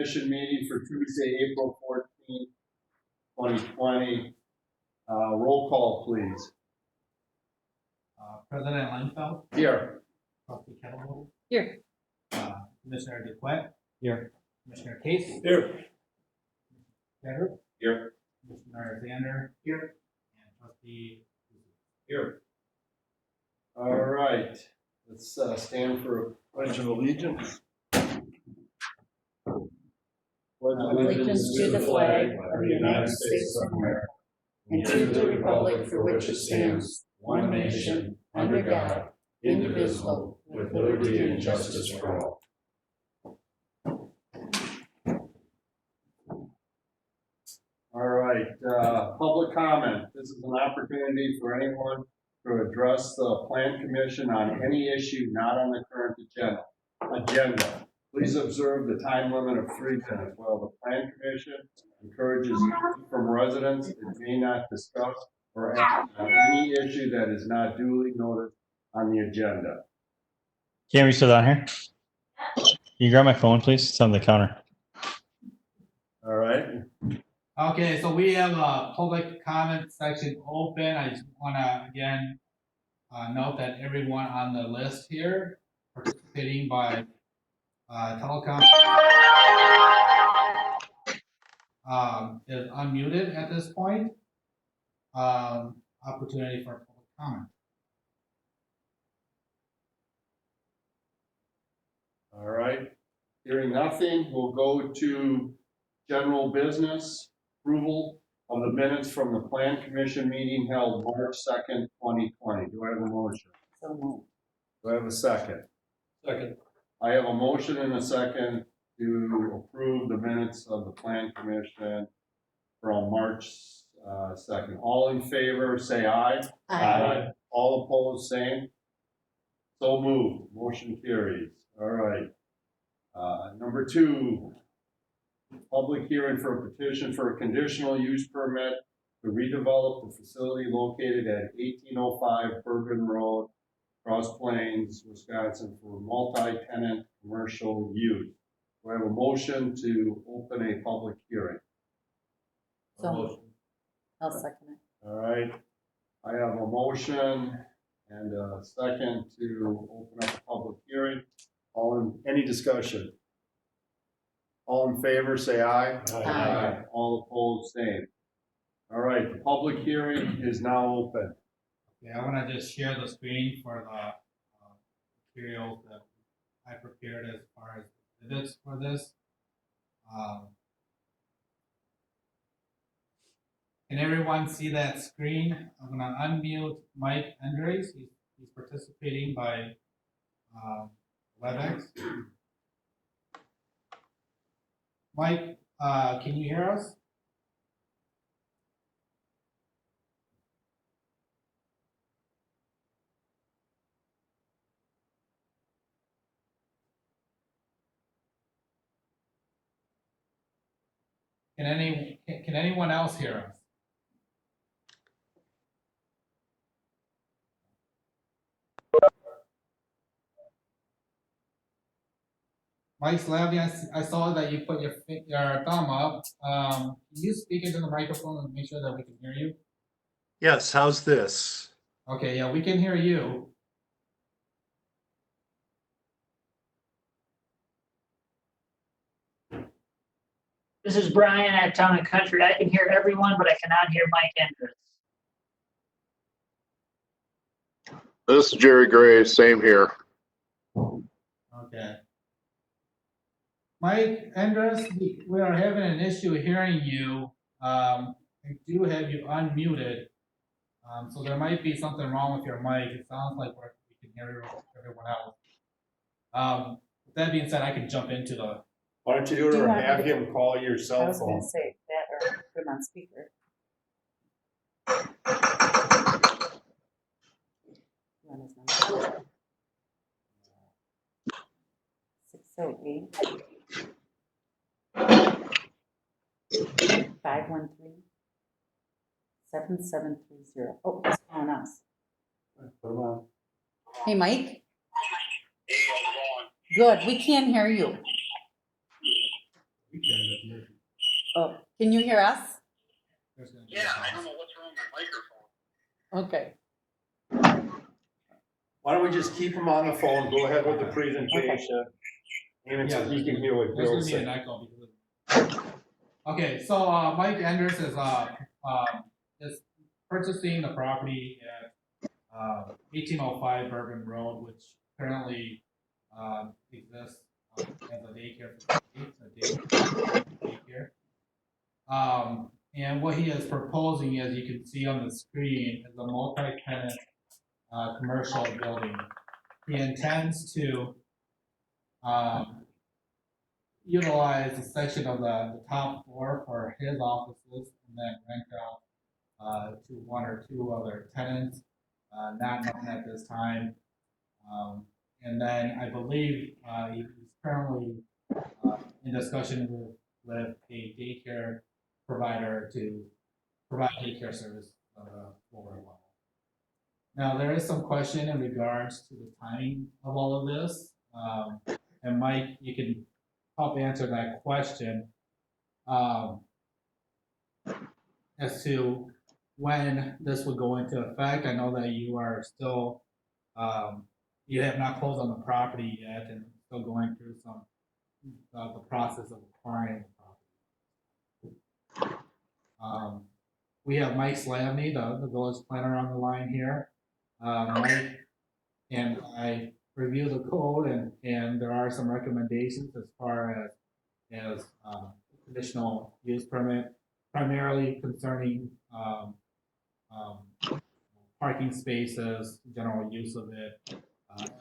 Commission meeting for Tuesday, April 14th, 2020. Roll call, please. President Leinfeld. Here. Trustee Kettleboard. Here. Commissioner DeQuette. Here. Commissioner Case. Here. Better. Here. Commissioner Xander. Here. And Trustee. Here. All right. Let's stand for a pledge of allegiance. Allegiance to the flag of the United States of America and to the republic for which it stands, one nation, under God, indivisible, with liberty and justice for all. All right. Public comment. This is an opportunity for anyone to address the Plan Commission on any issue not on the current agenda. Please observe the time limit of 3 minutes. While the Plan Commission encourages from residents, it may not discuss or act on any issue that is not duly noted on the agenda. Can we still on here? Can you grab my phone, please? It's on the counter. All right. Okay, so we have a public comment section open. I just want to again note that everyone on the list here participating by telecom is unmuted at this point. Opportunity for public comment. All right. Hearing nothing, we'll go to general business. Approval of the minutes from the Plan Commission meeting held March 2nd, 2020. Do I have a motion? So moved. Do I have a second? Second. I have a motion and a second to approve the minutes of the Plan Commission from March 2nd. All in favor, say aye. Aye. All opposed, same. So moved. Motion carries. All right. Number 2, public hearing for a petition for a conditional use permit to redevelop the facility located at 1805 Bergen Road, Cross Plains, Wisconsin, for multi-tenant commercial use. Do I have a motion to open a public hearing? So I'll second it. All right. I have a motion and a second to open up a public hearing. Any discussion? All in favor, say aye. Aye. All opposed, same. All right, the public hearing is now open. Okay, I want to just share the screen for the materials that I prepared as far as exhibits for this. Can everyone see that screen? I'm going to unmute Mike Andres. He's participating by WebEx. Mike, can you hear us? Can anyone else hear us? Mike Slavy, I saw that you put your thumb up. Can you speak into the microphone and make sure that we can hear you? Yes, how's this? Okay, yeah, we can hear you. This is Brian at Town and Country. I can hear everyone, but I cannot hear Mike Andrews. This is Jerry Gray, same here. Okay. Mike Andres, we are having an issue hearing you. I do have you unmuted. So there might be something wrong with your mic. It sounds like we can hear everyone else. With that being said, I can jump into the. Why don't you do it or have him call your I cell was going phone? to say that or put him on speaker. You want his number? 608 513 7730. Oh, it's calling us. Put him on. Hey, Mike. Good. We can't hear you. Oh, can you hear us? There's gonna be Yeah, a I don't pause. know what's wrong with my microphone. Okay. Why don't we just keep him on the phone, go ahead with the presentation, and so he can hear what There's Bill's gonna be an saying. echo because of. Okay, so, Mike Enders is purchasing the property at, 1805 Bourbon Road, which currently, exists, as a daycare facility, daycare. And what he is proposing, as you can see on the screen, is a multi-tenant, commercial building. He intends to, utilize a section of the top floor for his offices and then rent out, to one or two other tenants, not known at this time. And then I believe, he's currently, in discussion with a daycare provider to provide daycare service on the lower level. Now, there is some question in regards to the timing of all of this. And Mike, you can help answer that question. As to when this would go into effect. I know that you are still, you have not closed on the property yet and still going through some, the process of acquiring the property. We have Mike Slavny, the village planner on the line here. Mike and I review the code and there are some recommendations as far as conditional use permit, primarily concerning parking spaces, general use of it,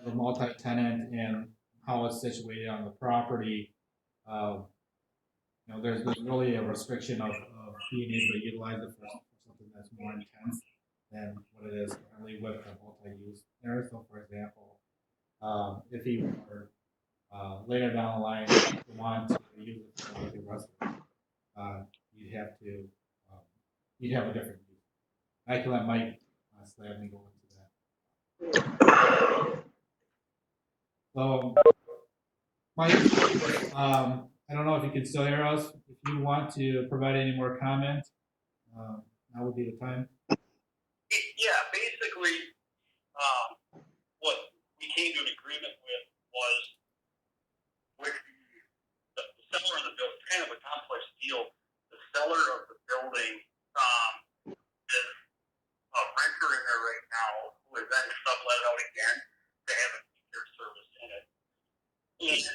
the multi-tenant and how it's situated on the property. There's really a restriction of being able to utilize it for something that's more intense than what it is currently with the multi-use there. So, for example, if you were later down the line you want to use it for the restaurant, you'd have to you'd have a different use. I can let Mike Slavny go into that. So, Mike, I don't know if you can still hear us. If you want to provide any more comment, now would be the time. Yeah, basically, what we came to an agreement with was with the seller of the building, kind of a complex deal. The seller of the building is a renter in there right now who is then sublet out again to have a daycare service in it. And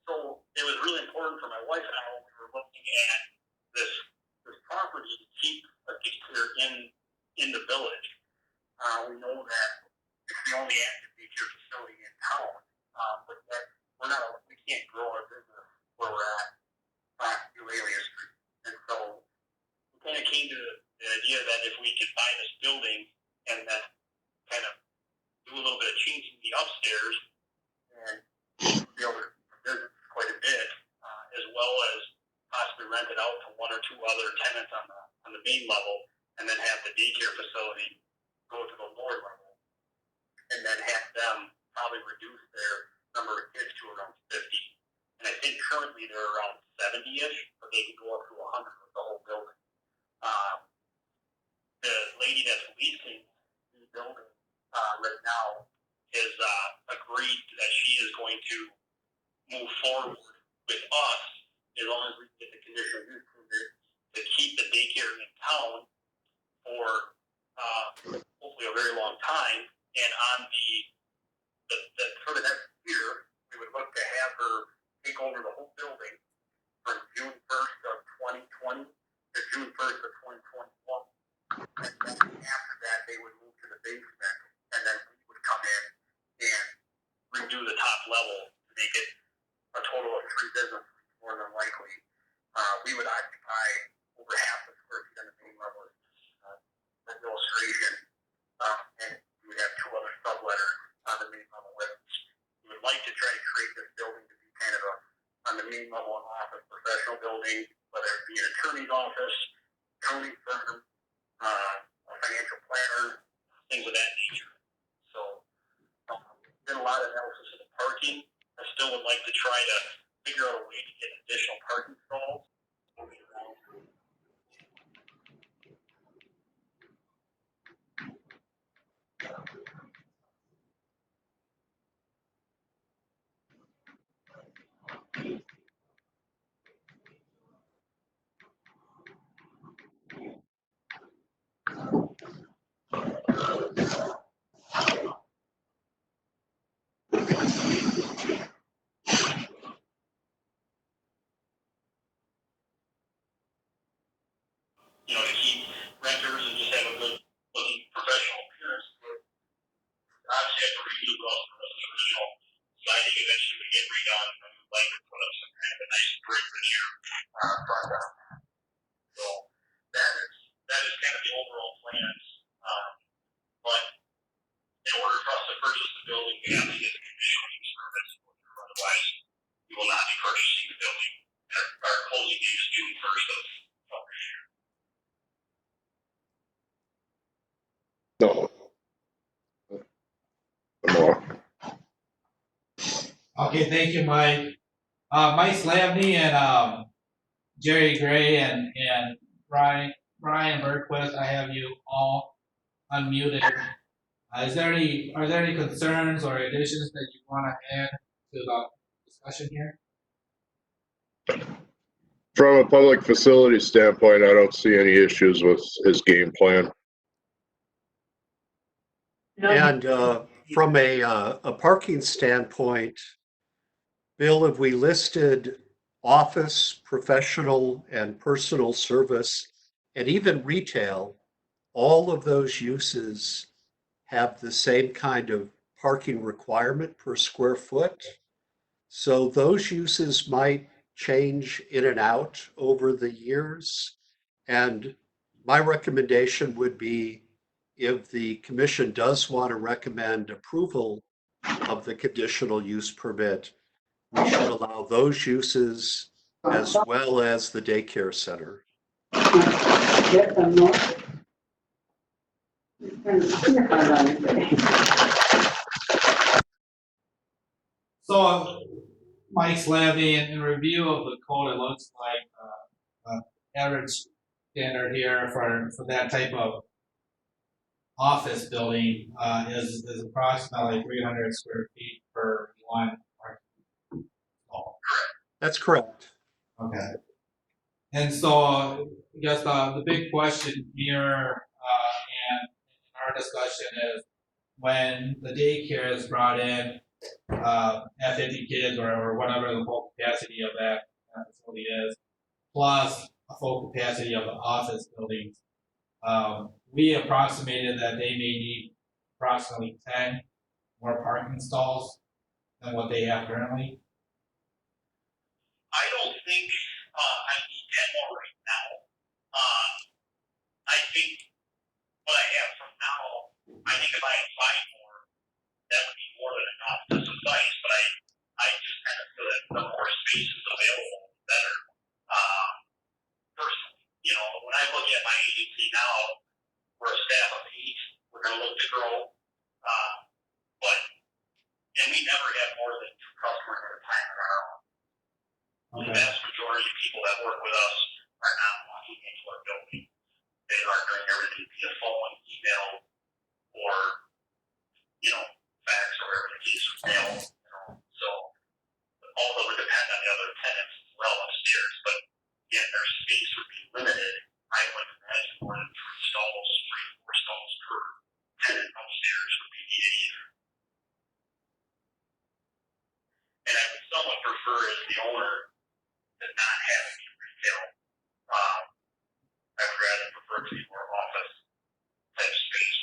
so it was really important for my wife and I when we were looking at this property to keep a daycare in the village. We know that it's the only active daycare facility in town, but that we can't grow our business where we're at on Eulalia Street. And so we kind of came to the idea that if we could buy this building and then kind of do a little bit of changing the upstairs and be able to business quite a bit, as well as possibly rent it out to one or two other tenants on the main level, and then have the daycare facility go to the lower level, and then have them probably reduce their number of kids to around 50. And I think currently they're around 70-ish, but they can go up to 100 with the whole building. The lady that's leasing the building right now has agreed that she is going to move forward with us as long as we get the conditional use permit to keep the daycare in town for hopefully a very long time. And on the for the next year, we would look to have her take over the whole building from June 1st of 2020 to June 1st of 2021. And then after that, they would move to the basement, and then we would come in and redo the top level to make it a total of 3 businesses, more than likely. We would occupy over half the square feet on the main level, an illustration, and we would have 2 other subletters on the main level. We would like to try to create this building to be kind of on the main level an office professional building, whether it be an attorney's office, accounting firm, a financial planner, things of that nature. So, did a lot of analysis of the parking. I still would like to try to figure out a way to get additional parking stalls to keep renters and just have a good looking professional appearance. Obviously, have to redo the original siding eventually would get redone, and we'd like to put up some kind of a nice brick veneer front on that. So that is kind of the overall plans. But in order for us to purchase the building, we have to get the conditional use permits. Otherwise, we will not be purchasing the building. Our closing date is June 1st of this year. No. No. Okay, thank you, Mike. Mike Slavny and Jerry Gray and Brian Berquist, I have you all unmuted. Are there any concerns or additions that you want to add to the discussion here? From a public facility standpoint, I don't see any issues with his game plan. And from a parking standpoint, Bill, have we listed office, professional, and personal service, and even retail? All of those uses have the same kind of parking requirement per square foot. So those uses might change in and out over the years. And my recommendation would be, if the commission does want to recommend approval of the conditional use permit, we should allow those uses as well as the daycare center. Yes, I'm not. So, Mike Slavny, in review of the code, it looks like average standard here for that type of office building is approximately 300 square feet per one parking stall. That's correct. Okay. And so I guess the big question here and in our discussion is, when the daycare is brought in at 50 kids or whatever the full capacity of that facility is, plus a full capacity of the office buildings, we approximated that they may need approximately 10 more parking stalls than what they have currently. I don't think I need 10 more right now. I think what I have from now, I think if I had 5 more, that would be more than enough to suffice. But I just kind of feel that the more space is available, the better. Personally, when I look at my agency now, we're a staff of 8. We're going to look to grow, and we never have more than 2 customers at a time on our own. The vast majority of people that work with us are not walking into our building. They are doing everything via phone, email, or, fax, or whatever the case with mail. So, although we depend on the other tenants as well upstairs, but again, their space would be limited. I would imagine more than 3 stalls, 3 or 4 stalls per tenant upstairs would be needed either. And I would somewhat prefer, as the owner, to not have any retail. I would rather prefer to be more office type space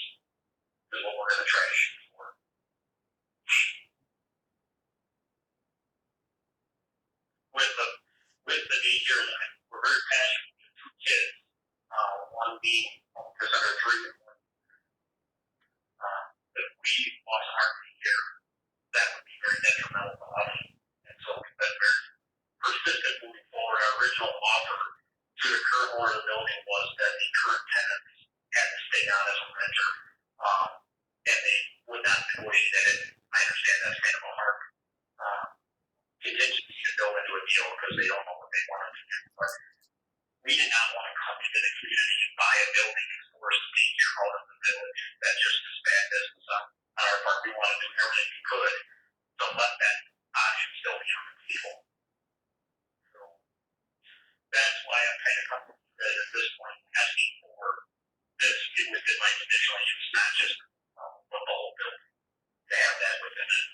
is what we're going to try to shoot for. With the daycare, we're very passionate with 2 kids. One being because under 3 and 1. If we lost our daycare, that would be very detrimental to us. And so we've been very persistent moving forward. Our original offer to the current owner of the building was that the current tenants had to stay on as a renter, and they would not negotiate it. I understand that's kind of a hard contingency to build into a deal because they don't know what they want to do. But we did not want to come into the community and buy a building and force the daycare out of the village. That just is bad business on our part. We want to do everything we could to let that option still be on the table. So that's why I'm kind of comfortable at this point asking for this within my conditional use, not just the whole building, to have that within it.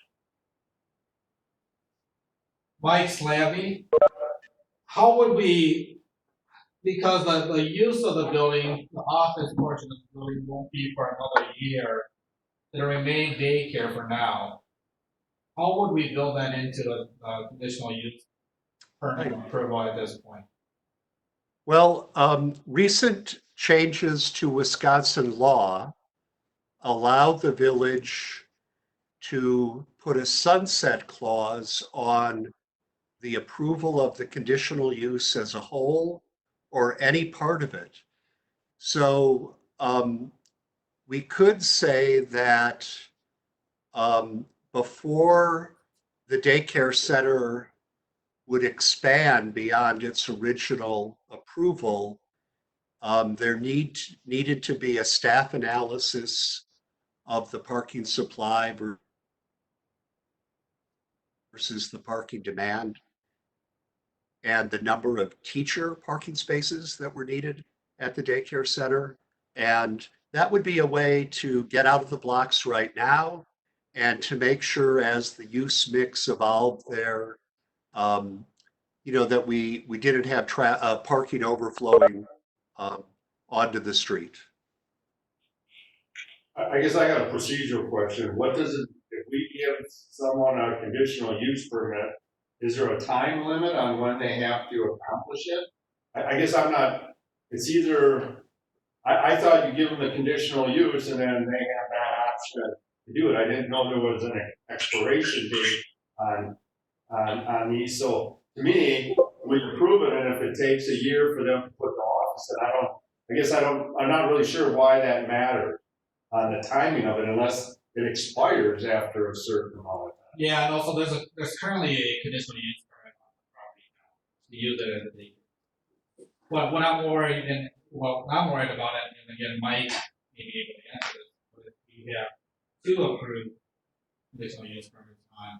Mike Slavny, how would we Because the use of the building, the office portion of the building won't be for another year. It'll remain daycare for now. How would we build that into the conditional use permit approval at this point? Well, recent changes to Wisconsin law allow the village to put a sunset clause on the approval of the conditional use as a whole or any part of it. So we could say that before the daycare center would expand beyond its original approval, there needed to be a staff analysis of the parking supply versus the parking demand and the number of teacher parking spaces that were needed at the daycare center. And that would be a way to get out of the blocks right now and to make sure as the use mix evolved there, that we didn't have parking overflowing onto the street. I guess I got a procedural question. What does it, if we give someone a conditional use permit, is there a time limit on when they have to accomplish it? I guess I'm not, it's either, I thought you give them the conditional use and then they have that option to do it. I didn't know there was an expiration date on these. So to me, we approve it, and if it takes a year for them to put the office in, I'm not really sure why that matters on the timing of it, unless it expires after a certain amount of time. Yeah, and also there's currently a conditional use permit on the property now to use it as a daycare. Well, what I'm worried about it, and again, Mike may be able to answer this, but if we have two approved conditional use permits on.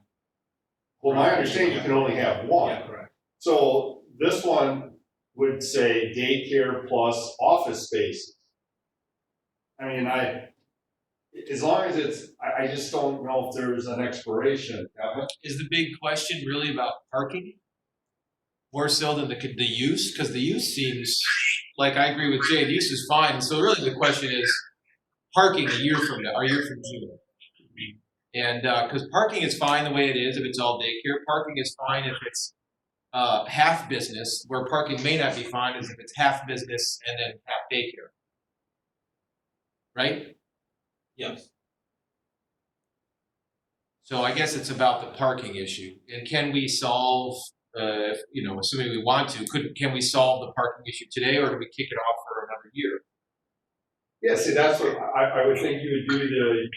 Well, my understanding, you can only have one. Yeah, correct. So this one would say daycare plus office spaces. I mean, as long as I just don't know if there's an expiration. Is the big question really about parking? More so than the use? Because the use seems, like I agree with Jay, the use is fine. So really the question is parking a year from now, or a year from June. And because parking is fine the way it is if it's all daycare. Parking is fine if it's half business. Where parking may not be fine is if it's half business and then half daycare. Right? Yes. So I guess it's about the parking issue. And can we solve, assuming we want to, can we solve the parking issue today, or do we kick it off for another year? Yeah, see, that's what I would think you would do the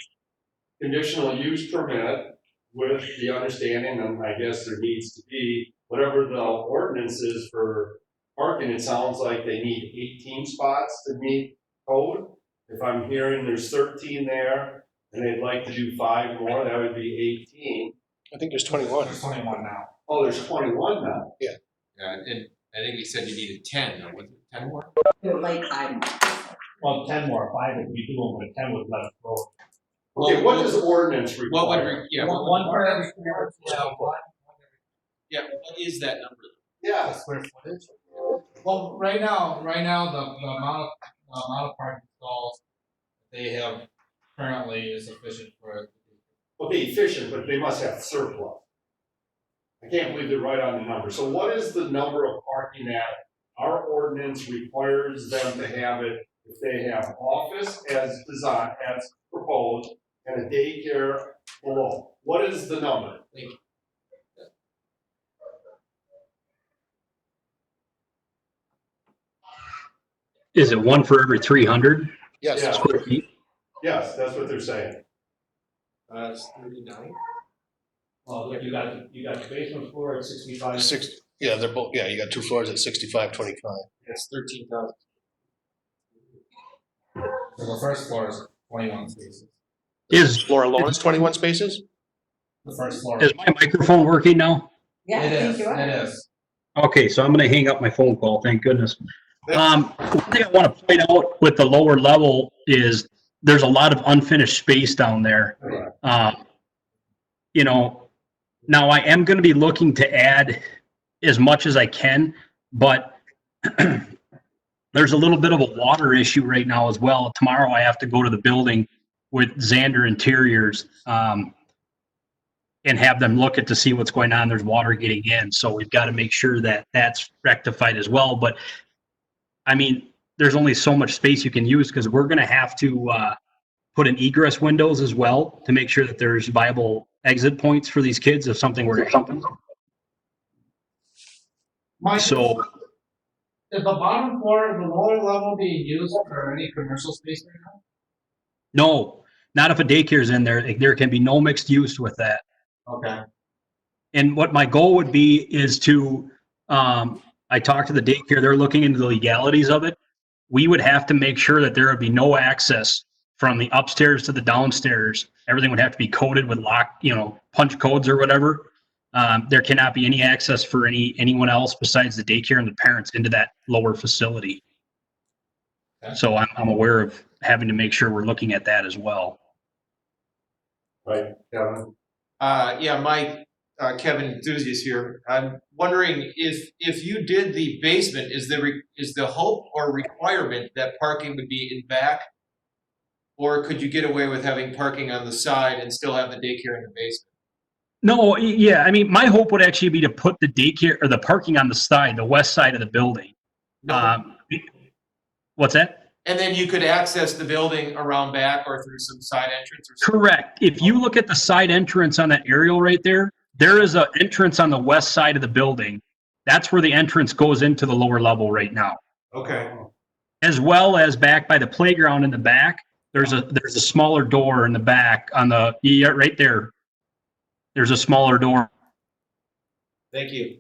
conditional use permit with the understanding, and I guess there needs to be whatever the ordinance is for parking. It sounds like they need 18 spots to meet code. If I'm hearing there's 13 there and they'd like to do 5 more, that would be 18. I think there's 21. There's 21 now. Oh, there's 21 now. Yeah, and I think we said you needed 10, or was it 10 more? They're like, I'm. Well, 10 more, 5 if we do them, but 10 would let it go. Okay, what does ordinance require? What would, One for every square what is that number? Yeah. square footage. Well, right now, the amount of parking stalls they have currently is sufficient for. Okay, efficient, but they must have surplus. I can't believe they're right on the number. So what is the number of parking that our ordinance requires them to have it if they have office as designed, as proposed, and a daycare below? What is the number? Is it one for every 300 Yes. Yeah. square feet? Yes, that's what they're saying. It's 39. Well, you got the basement floor at 65. They're both. Yeah, you got 2 floors at 65-25. It's 13,000. So the first floor is 21 spaces. Floor alone is 21 spaces. The first floor. Is my microphone working now? Yeah, I It think is, you are. it is. Okay, so I'm going to hang up my phone call. Thank goodness. One thing I want to point out with the lower level is there's a lot of unfinished space down there. Now I am going to be looking to add as much as I can, but There's a little bit of a water issue right now as well. Tomorrow I have to go to the building with Xander Interiors and have them look at to see what's going on. There's water getting in, so we've got to make sure that that's rectified as well. But I mean, there's only so much space you can use because we're going to have to put in egress windows as well to make sure that there's viable exit points for these kids if something were to happen. Mike, So is the bottom floor, the lower level being used for any commercial space right now? no, not if a daycare's in there. There can be no mixed use with that. Okay. And what my goal would be is to, I talked to the daycare, they're looking into the legalities of it. We would have to make sure that there would be no access from the upstairs to the downstairs. Everything would have to be coded with punch codes or whatever. There cannot be any access for anyone else besides the daycare and the parents into that lower facility. Okay. So I'm aware of having to make sure we're looking at that as well. Right, Kevin? Yeah, Mike, Kevin Enthusiast here. I'm wondering if you did the basement, is the hope or requirement that parking would be in back? Or could you get away with having parking on the side and still have the daycare in the basement? No, yeah, I mean, my hope would actually be to put the daycare or the parking on the side, the west side of the building. No. What's that? And then you could access the building around back or through some side entrance or something? Correct. If you look at the side entrance on that aerial right there, there is an entrance on the west side of the building. That's where the entrance goes into the lower level right now. Okay. As well as back by the playground in the back, there's a smaller door in the back right there. There's a smaller door Thank you.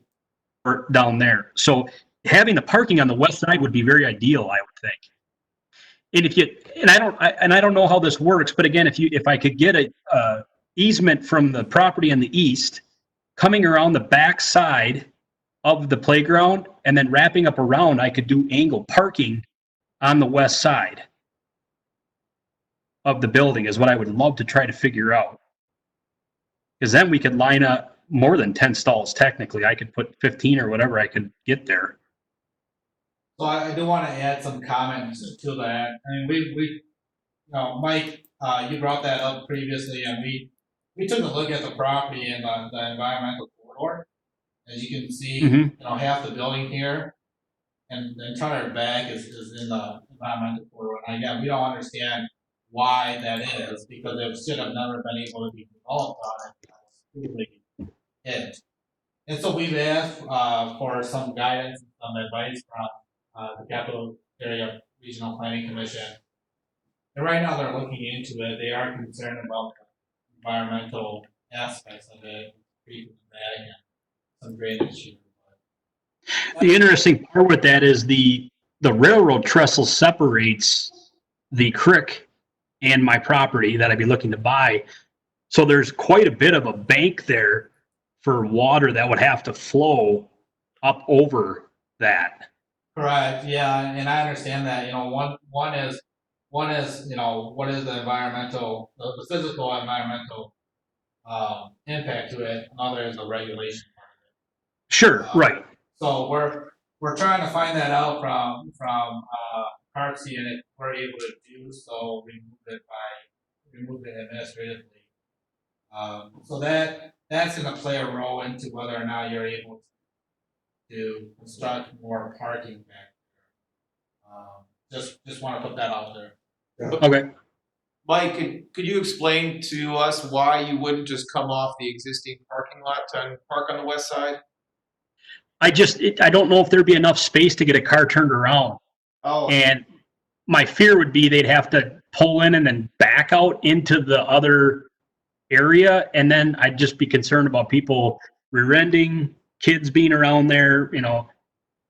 down there. So having the parking on the west side would be very ideal, I would think. And I don't know how this works, but again, if I could get a easement from the property on the east, coming around the back side of the playground and then wrapping up around, I could do angle parking on the west side of the building is what I would love to try to figure out. Because then we could line up more than 10 stalls technically. I could put 15 or whatever I could get there. So I do want to add some comments to that. I mean, we Mike, you brought that up previously, and we took a look at the property and the environmental corridor. As you can see, half the building here, and the entire back is in the environmental corridor. And again, we don't understand why that is, because it should have never been able to be developed on it. Truly it. And so we've asked for some guidance and some advice from the Capital Area Regional Planning Commission. And right now they're looking into it. They are concerned about the environmental aspects of it, creeping back and some drainage issues. The interesting part with that is the railroad trestle separates the creek and my property that I'd be looking to buy. So there's quite a bit of a bank there for water that would have to flow up over that. Correct. Yeah, and I understand that. One is what is the environmental, the physical environmental impact to it. Another is the regulation part of it. Sure, right. So we're trying to find that out from Parksy, and if we're able to do so, remove it administratively. So that's going to play a role into whether or not you're able to construct more parking back there. Just want to put that out there. Okay. Mike, could you explain to us why you wouldn't just come off the existing parking lot and park on the west side? I don't know if there'd be enough space to get a car turned around. Oh. And my fear would be they'd have to pull in and then back out into the other area. And then I'd just be concerned about people rear-ending, kids being around there,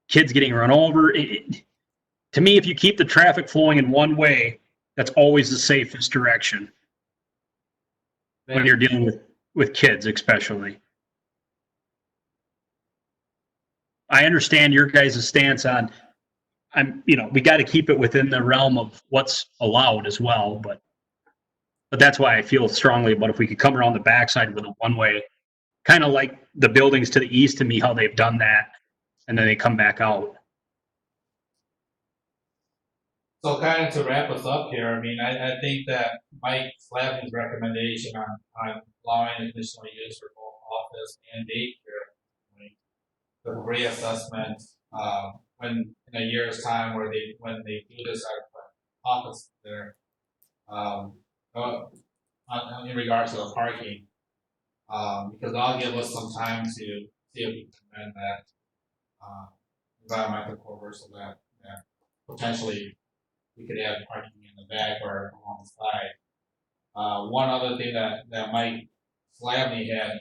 kids getting run over. To me, if you keep the traffic flowing in one way, that's always the safest direction when you're dealing with kids, especially. I understand your guys' stance on, we got to keep it within the realm of what's allowed as well, but that's why I feel strongly about if we could come around the backside with a one-way, kind of like the buildings to the east to me, how they've done that, and then they come back out. So kind of to wrap us up here, I mean, I think that Mike Slavny's recommendation on allowing additional use for both office and daycare, the reassessment, when in a year's time when they do this office there, in regards to the parking, because that'll give us some time to see if we can amend that, environmental code so that potentially we could add parking in the back or along the side. One other thing that Mike Slavny had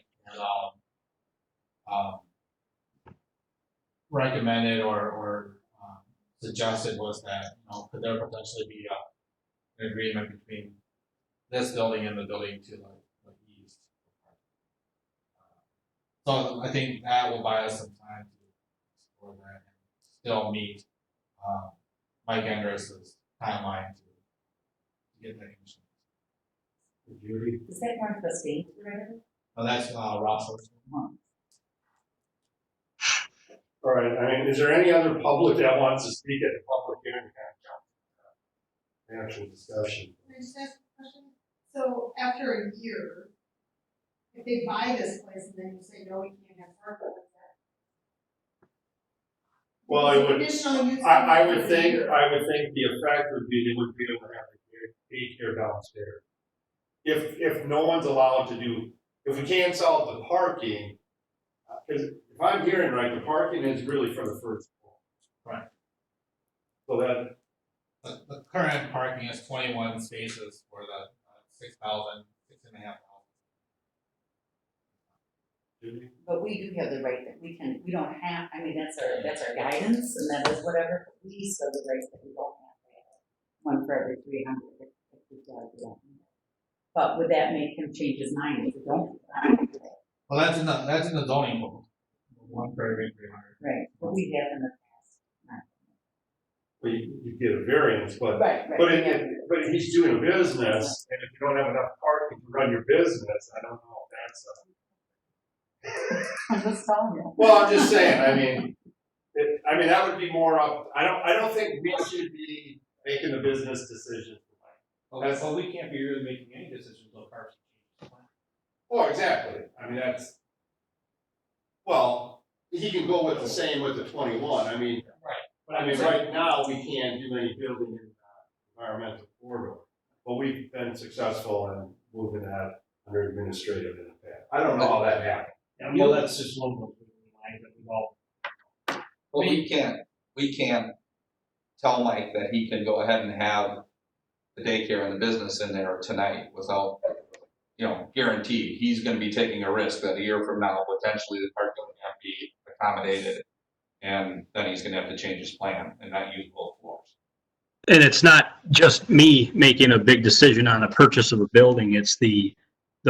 recommended or suggested was that, could there potentially be an agreement between this building and the building to the east? So I think that will buy us some time to explore that and still meet Mike Andrus's timeline to get that commission. Judy? Is that Northwest Eighth, right? Oh, that's Russell. All right, I mean, is there any other public that wants to speak at the public hearing? Actual discussion. Can I just ask a question? So after a year, if they buy this place and then you say, no, we can't have parking, what's that? Well, I would, Conditional use. I would think the effect would be they would be able to have a daycare downstairs. If no one's allowed to do, if we can't solve the parking, because if I'm hearing right, the parking is really for the first floor. Right. So that, The current parking is 21 spaces for the 6,500. But we do have the right that we don't have, I mean, that's our guidance, and that is whatever, but we still have the right that we don't have to have one for every 300 if we feel like we don't need it. But would that make him change his mind if we don't? Well, that's in the zoning code. One for every 300. Right, but we have in the past. well, you get a variance, but Right. but he's doing a business, and if you don't have enough parking to run your business, I don't know if that's I'm just telling you. well, I'm just saying, I mean, that would be more up, I don't think we should be making the business decision. Well, we can't be really making any decisions on cars. Oh, exactly, I mean, well, he can go with the same with the 21, I mean, Right. I mean, right now, we can't do any building in environmental corridor, but we've been successful in moving that under administrative in the past. I don't know how that happened. Well, that's just one of the lines that we all. Well, we can't tell Mike that he can go ahead and have the daycare and the business in there tonight without, guaranteed. He's gonna be taking a risk that a year from now, potentially the parking can't be accommodated. And then he's gonna have to change his plan and not use both floors. And it's not just me making a big decision on a purchase of a building. It's the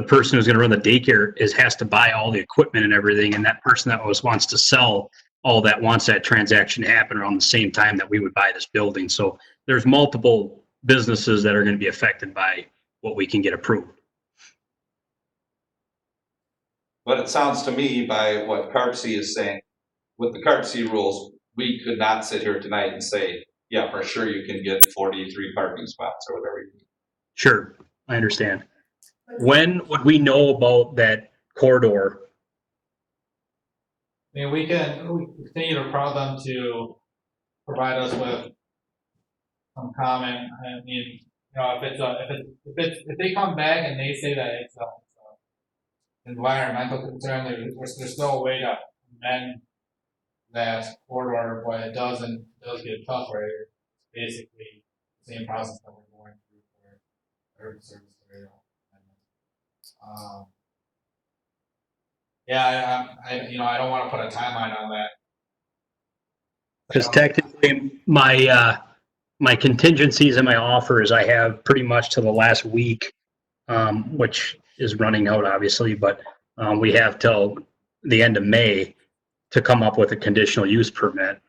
person who's going to run the daycare has to buy all the equipment and everything. And that person that wants to sell all that wants that transaction to happen around the same time that we would buy this building. So there's multiple businesses that are going to be affected by what we can get approved. But it sounds to me by what CARPC is saying, with the CARPC rules, we could not sit here tonight and say, yeah, for sure you can get 43 parking spots or whatever you need. Sure, I understand. When would we know about that corridor? I mean, we continue to prod them to provide us with some comment. I mean, if they come back and they say that it's a environmental concern, there's still a way to amend that corridor, but it does get tougher. It's basically the same process that we're going through for urban service area. I don't want to put a timeline on that. Because technically, my contingencies and my offers I have pretty much to the last week, which is running out obviously, but we have till the end of May to come up with a conditional use permit.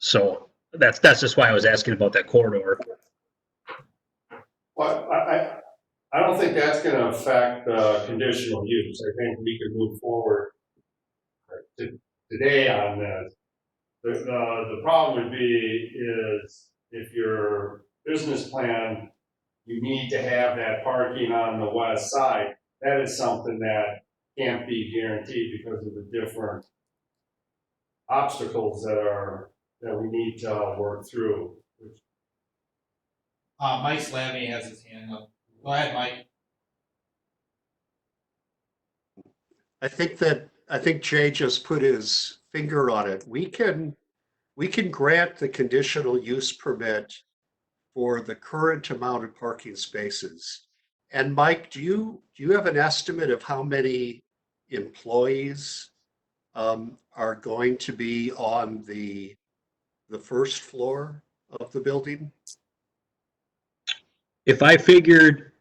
So that's just why I was asking about that corridor. Well, I don't think that's going to affect conditional use. I think we can move forward today on this. The problem would be is if your business plan, you need to have that parking on the west side, that is something that can't be guaranteed because of the different obstacles that we need to work through. Mike Slavy has his hand up. Go ahead, Mike. I think Jay just put his finger on it. We can grant the conditional use permit for the current amount of parking spaces. And Mike, do you have an estimate of how many employees are going to be on the first floor of the building? If I figured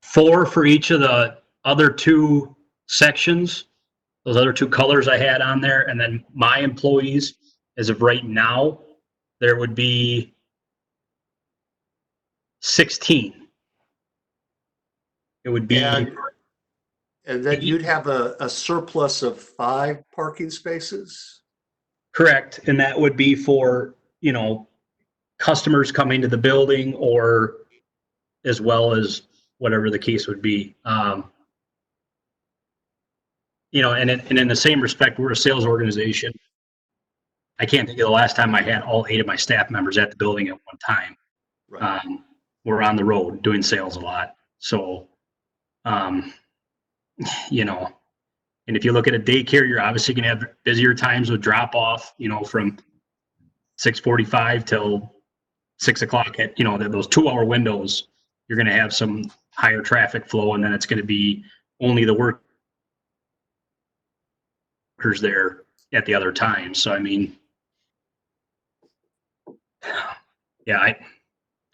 4 for each of the other 2 sections, those other 2 colors I had on there, and then my employees, as of right now, there would be 16. It would be And then you'd have a surplus of 5 parking spaces? correct, and that would be for, customers coming to the building or as well as whatever the case would be. And in the same respect, we're a sales organization. I can't think of the last time I had all 8 of my staff members at the building at one time. Right. We're on the road doing sales a lot. So, and if you look at a daycare, you're obviously going to have busier times with drop off, from 6:45 till 6 o'clock at, those 2-hour windows, you're going to have some higher traffic flow, and then it's going to be only the workers there at the other time. So, I mean, yeah, I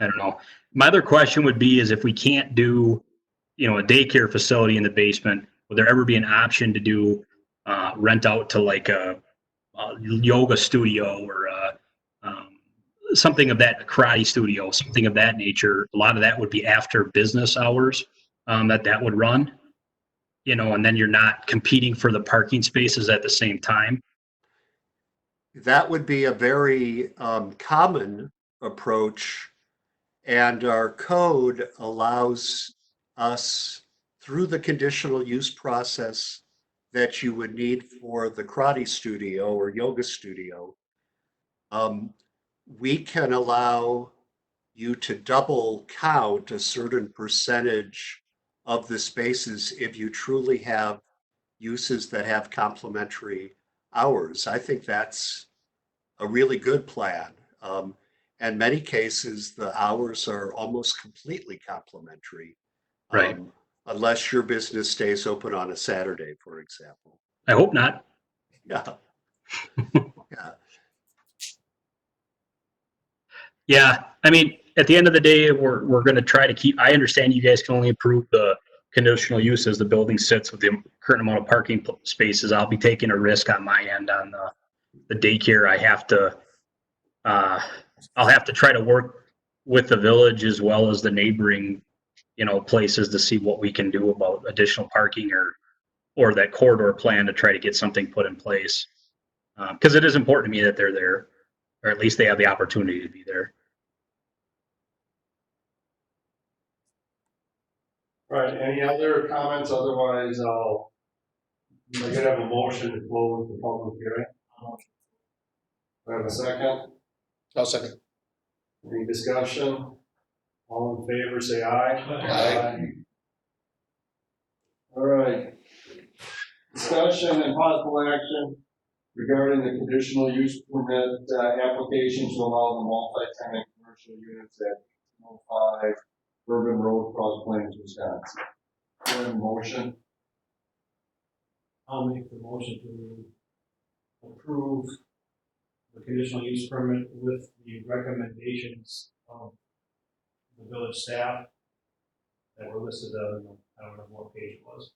don't know. My other question would be is if we can't do, a daycare facility in the basement, would there ever be an option to do rent out to like a yoga studio or something of that, karate studio, something of that nature? A lot of that would be after business hours that would run, and then you're not competing for the parking spaces at the same time. That would be a very common approach, and our code allows us through the conditional use process that you would need for the karate studio or yoga studio. We can allow you to double count a certain percentage of the spaces if you truly have uses that have complementary hours. I think that's a really good plan. In many cases, the hours are almost completely complementary. Right. Unless your business stays open on a Saturday, for example. I hope not. Yeah. Yeah. Yeah, I mean, at the end of the day, we're going to try to keep. I understand you guys can only approve the conditional use as the building sits with the current amount of parking spaces. I'll be taking a risk on my end on the daycare. I'll have to try to work with the village as well as the neighboring, places to see what we can do about additional parking or that corridor plan to try to get something put in place. Because it is important to me that they're there, or at least they have the opportunity to be there. Right, any other comments? Otherwise, I could have a motion to close the public hearing. Do I have a second? I'll second. Any discussion? All in favor, say aye. Aye. All right. Discussion and possible action regarding the conditional use permit application to allow the multi-tenant commercial units at 105 Urban Road, Cross Plains, Wisconsin. Do I have a motion? I'll make the motion to approve the conditional use permit with the recommendations of the village staff that were listed on, I don't know what page it was.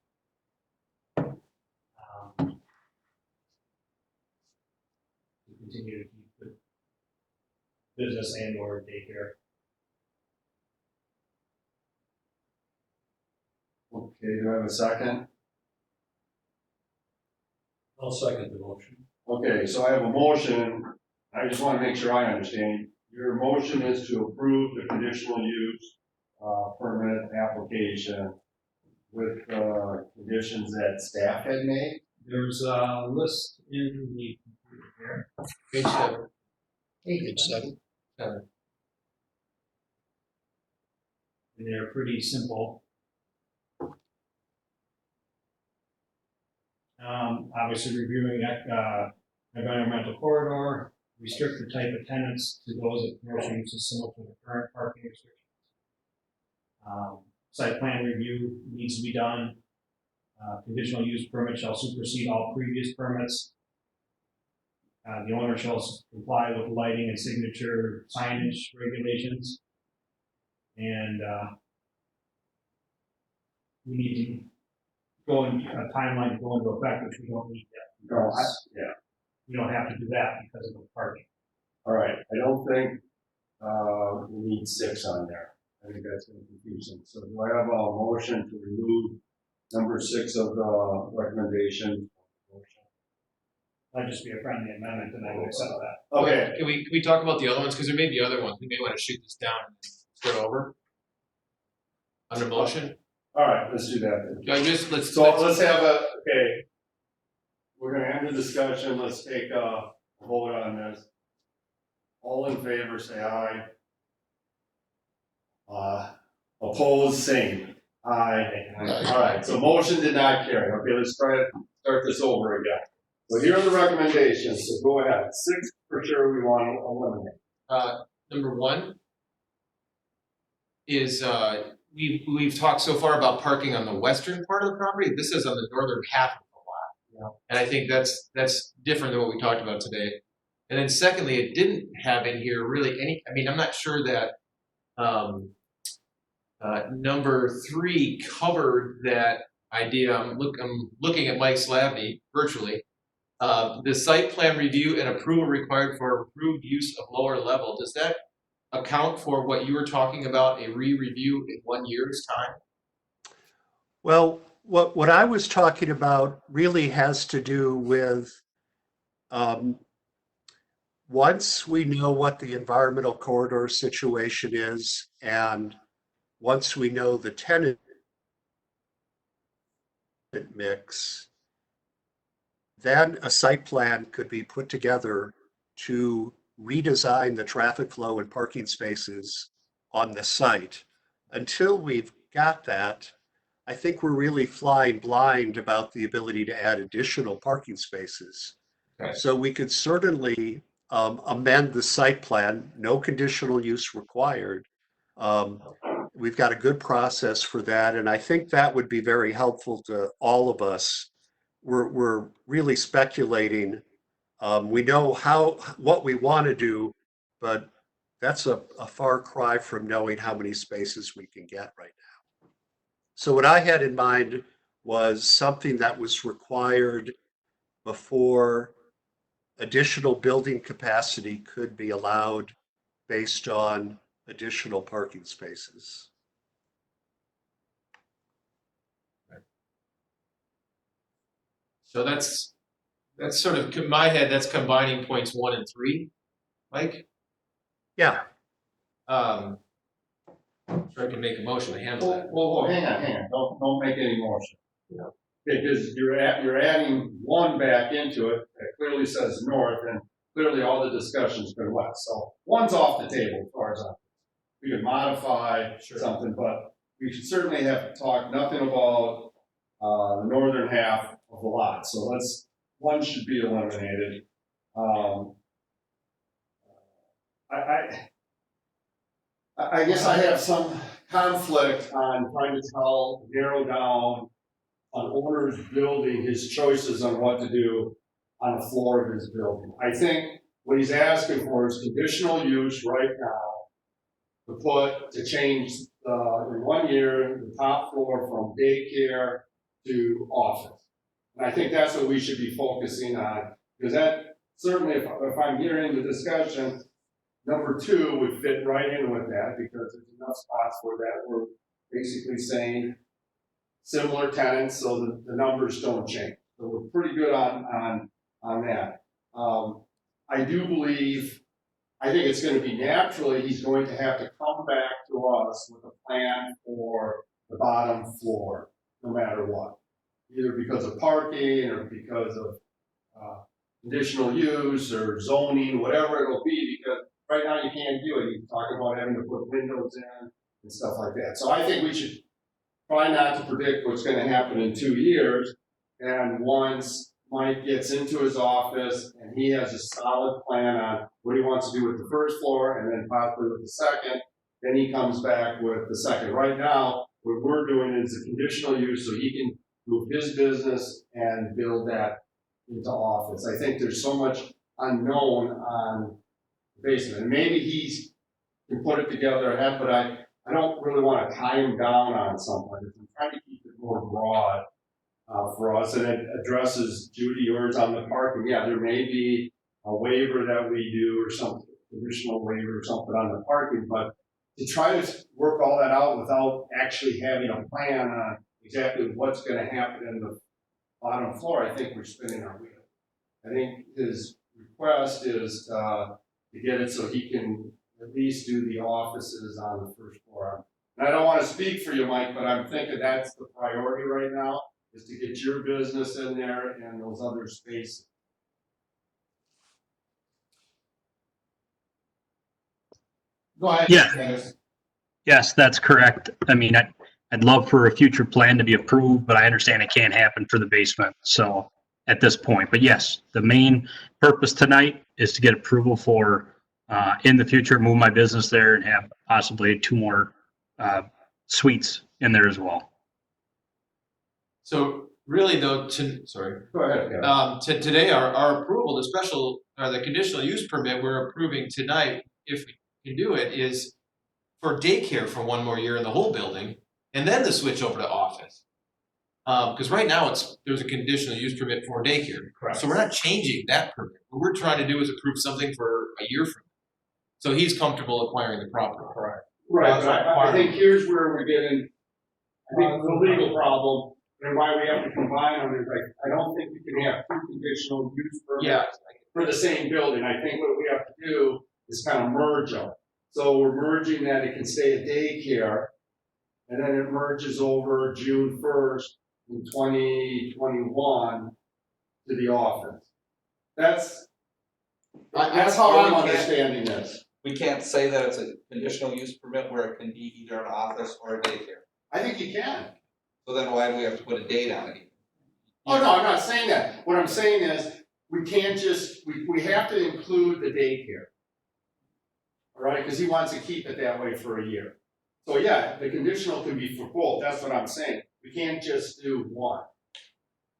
To continue to keep the business and or daycare. Okay, do I have a second? I'll second the motion. Okay, so I have a motion I just want to make sure I understand. Your motion is to approve the conditional use permit application with conditions that staff had made? There's a list in the computer here. Page 7. Page 7. And they're pretty simple. Obviously reviewing environmental corridor, restrict the type of tenants to those of commercial uses similar to the current parking restrictions. Site plan review needs to be done. Conditional use permit shall supersede all previous permits. The owner shall comply with lighting and signature signage regulations. And we need to go in a timeline to go into effect, which we don't need yet. No, yeah. We don't have to do that because of the parking. All right, I don't think we need 6 on there. I think that's going to confuse them. So do I have a motion to remove number 6 of the recommendation? That'd just be a friendly amendment, and I would accept that. Okay. Can we talk about the other ones? Because there may be other ones. We may want to shoot this down and start over. Under motion? All right, let's do that then. Let's have okay. We're going to end the discussion. Let's take a vote on this. All in favor, say aye. Opposed, same. Aye. All right, so motion did not carry. Okay, let's try to start this over again. So here are the recommendations, so go ahead. 6 for sure we want to eliminate. Number 1 is we've talked so far about parking on the western part of the property. This is on the northern half of the lot. Yeah. And I think that's different than what we talked about today. And then secondly, it didn't have in here really any, I mean, I'm not sure that number 3 covered that idea. I'm looking at Mike Slavny virtually. The site plan review and approval required for approved use of lower level. Does that account for what you were talking about, a re-review in 1 year's time? Well, what I was talking about really has to do with once we know what the environmental corridor situation is, and once we know the tenant mix, then a site plan could be put together to redesign the traffic flow and parking spaces on the site. Until we've got that, I think we're really flying blind about the ability to add additional parking spaces. Okay. So we could certainly amend the site plan, no conditional use required. We've got a good process for that, and I think that would be very helpful to all of us. We're really speculating. We know what we want to do, but that's a far cry from knowing how many spaces we can get right now. So what I had in mind was something that was required before additional building capacity could be allowed based on additional parking spaces. So that's sort of, in my head, that's combining points 1 and 3, Mike? Yeah. Sure, I can make a motion to handle that. Well, hang on. Don't make any motion. Yeah. Because you're adding 1 back into it that clearly says north, and clearly all the discussion's been west. So 1's off the table as far as I'm. We could modify something, but we should certainly have to talk nothing about the northern half of the lot. So 1 should be eliminated. I guess I have some conflict on trying to narrow down an owner's building his choices on what to do on the floor of his building. I think what he's asking for is conditional use right now to change in 1 year the top floor from daycare to office. And I think that's what we should be focusing on, because that certainly, if I'm hearing the discussion, number 2 would fit right in with that, because there's enough spots for that. We're basically saying similar tenants, so the numbers don't change. So we're pretty good on that. I do believe, I think it's gonna be naturally, he's going to have to come back to us with a plan for the bottom floor, no matter what. Either because of parking or because of, conditional use or zoning, whatever it'll be, because right now you can't do it. You talk about having to put windows in and stuff like that. So I think we should try not to predict what's gonna happen in 2 years. And once Mike gets into his office and he has a solid plan on what he wants to do with the first floor and then possibly with the second, then he comes back with the second. Right now, what we're doing is a conditional use so he can move his business and build that into office. I think there's so much unknown on the basement. And maybe he's can put it together ahead, but I don't really want to tie him down on something. I'm trying to keep it more broad for us, and it addresses, Judy, yours on the parking. Yeah, there may be a waiver that we do or something, additional waiver or something on the parking, but to try to work all that out without actually having a plan on exactly what's going to happen in the bottom floor, I think we're spinning our wheel. I think his request is to get it so he can at least do the offices on the first floor. And I don't want to speak for you, Mike, but I'm thinking that's the priority right now, is to get your business in there and those other spaces. Go ahead, Yeah. Dennis. Yes, that's correct. I mean, I'd love for a future plan to be approved, but I understand it can't happen for the basement. So at this point, but yes, the main purpose tonight is to get approval for, in the future, move my business there and have possibly 2 more, suites in there as well. So really though, sorry. Go ahead, Kevin. Today, our approval, the special, or the conditional use permit we're approving tonight, if we can do it, is for daycare for 1 more year in the whole building, and then the switch over to office. Because right now there's a conditional use permit for daycare. Correct. So we're not changing that permit. What we're trying to do is approve something for a year from now. So he's comfortable acquiring the property. Correct. Right, but I think here's where we're getting, I think the legal problem, and why we have to combine them is I don't think we can have 2 conditional use permits for the same building. I think what we have to do is kind of merge them. So we're merging that it can stay a daycare, and then it merges over June 1st in 2021 to the office. That's how I'm understanding this. We can't say that it's a conditional use permit where it can be either an office or a daycare. I think you can. So then why do we have to put a date on it? Oh, no, I'm not saying that. What I'm saying is, we can't just, we have to include the daycare. All right, because he wants to keep it that way for a year. So yeah, the conditional can be for both, that's what I'm saying. We can't just do one.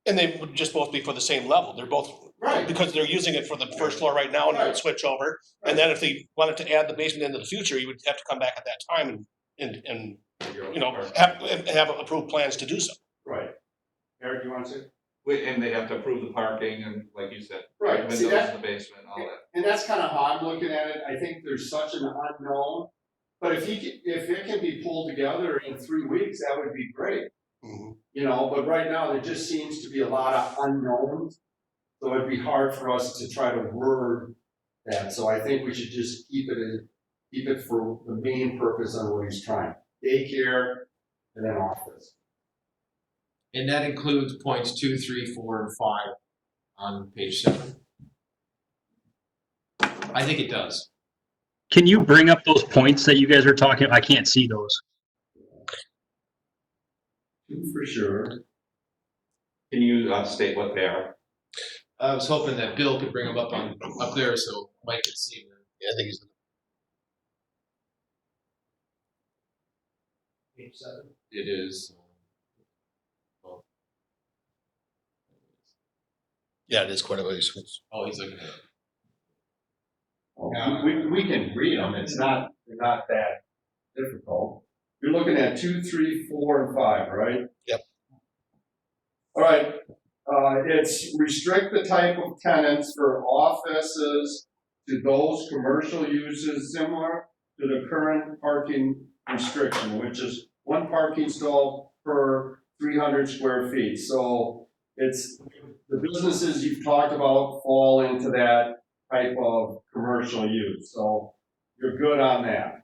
And they would just both be for the same level. They're both, Right. because they're using it for the first floor right now and they would switch over. And then if they wanted to add the basement into the future, you would have to come back at that time and you know, have approved plans to do so. Right. Eric, you want to say? And they have to approve the parking and, like you said, Right. windows See, in the basement, all that. And that's kind of how I'm looking at it. I think there's such an unknown. But if it can be pulled together in 3 weeks, that would be great. Mm-hmm. You know, but right now there just seems to be a lot of unknowns. So it'd be hard for us to try to word that. So I think we should just keep it for the main purpose on what he's trying. Daycare and then office. And that includes points 2, 3, 4, and 5 on page 7. I think it does. Can you bring up those points that you guys are talking? I can't see those. 2 for sure. Can you state what they are? I was hoping that Bill could bring them up there so Mike could see them. Yeah, I think he's. Page 7. It is. Yeah, it is quite a ways. Oh, he's looking at it. We can read them. They're not that difficult. You're looking at 2, 3, 4, and 5, right? Yep. All right. It's restrict the type of tenants for offices to those commercial uses similar to the current parking restriction, which is 1 parking stall per 300 square feet. So it's the businesses you've talked about fall into that type of commercial use, so you're good on that.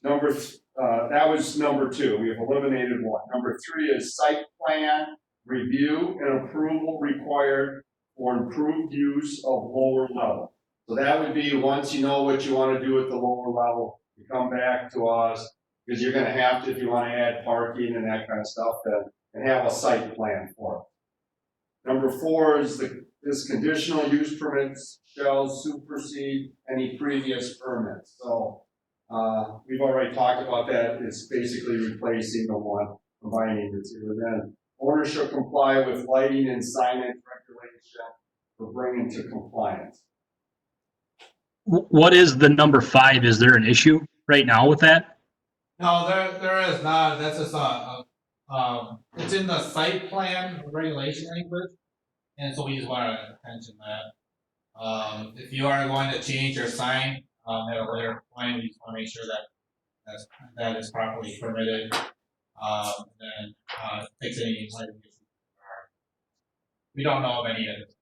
That was number 2, we have eliminated 1. Number 3 is site plan review and approval required for improved use of lower level. So that would be, once you know what you want to do at the lower level, you come back to us, because you're gonna have to, if you want to add parking and that kind of stuff, then, and have a site plan for it. Number 4 is this conditional use permits shall supersede any previous permits. So, we've already talked about that. It's basically replacing the one, combining the 2. And then owner shall comply with lighting and signage regulation for bringing to compliance. What is the number 5? Is there an issue right now with that? No, there is not, that's just it's in the site plan regulation language, and so we just wanted to mention that. If you are going to change your sign, at a later point, we just wanna make sure that is properly permitted, then, fix any lighting issues. We don't know of any of it.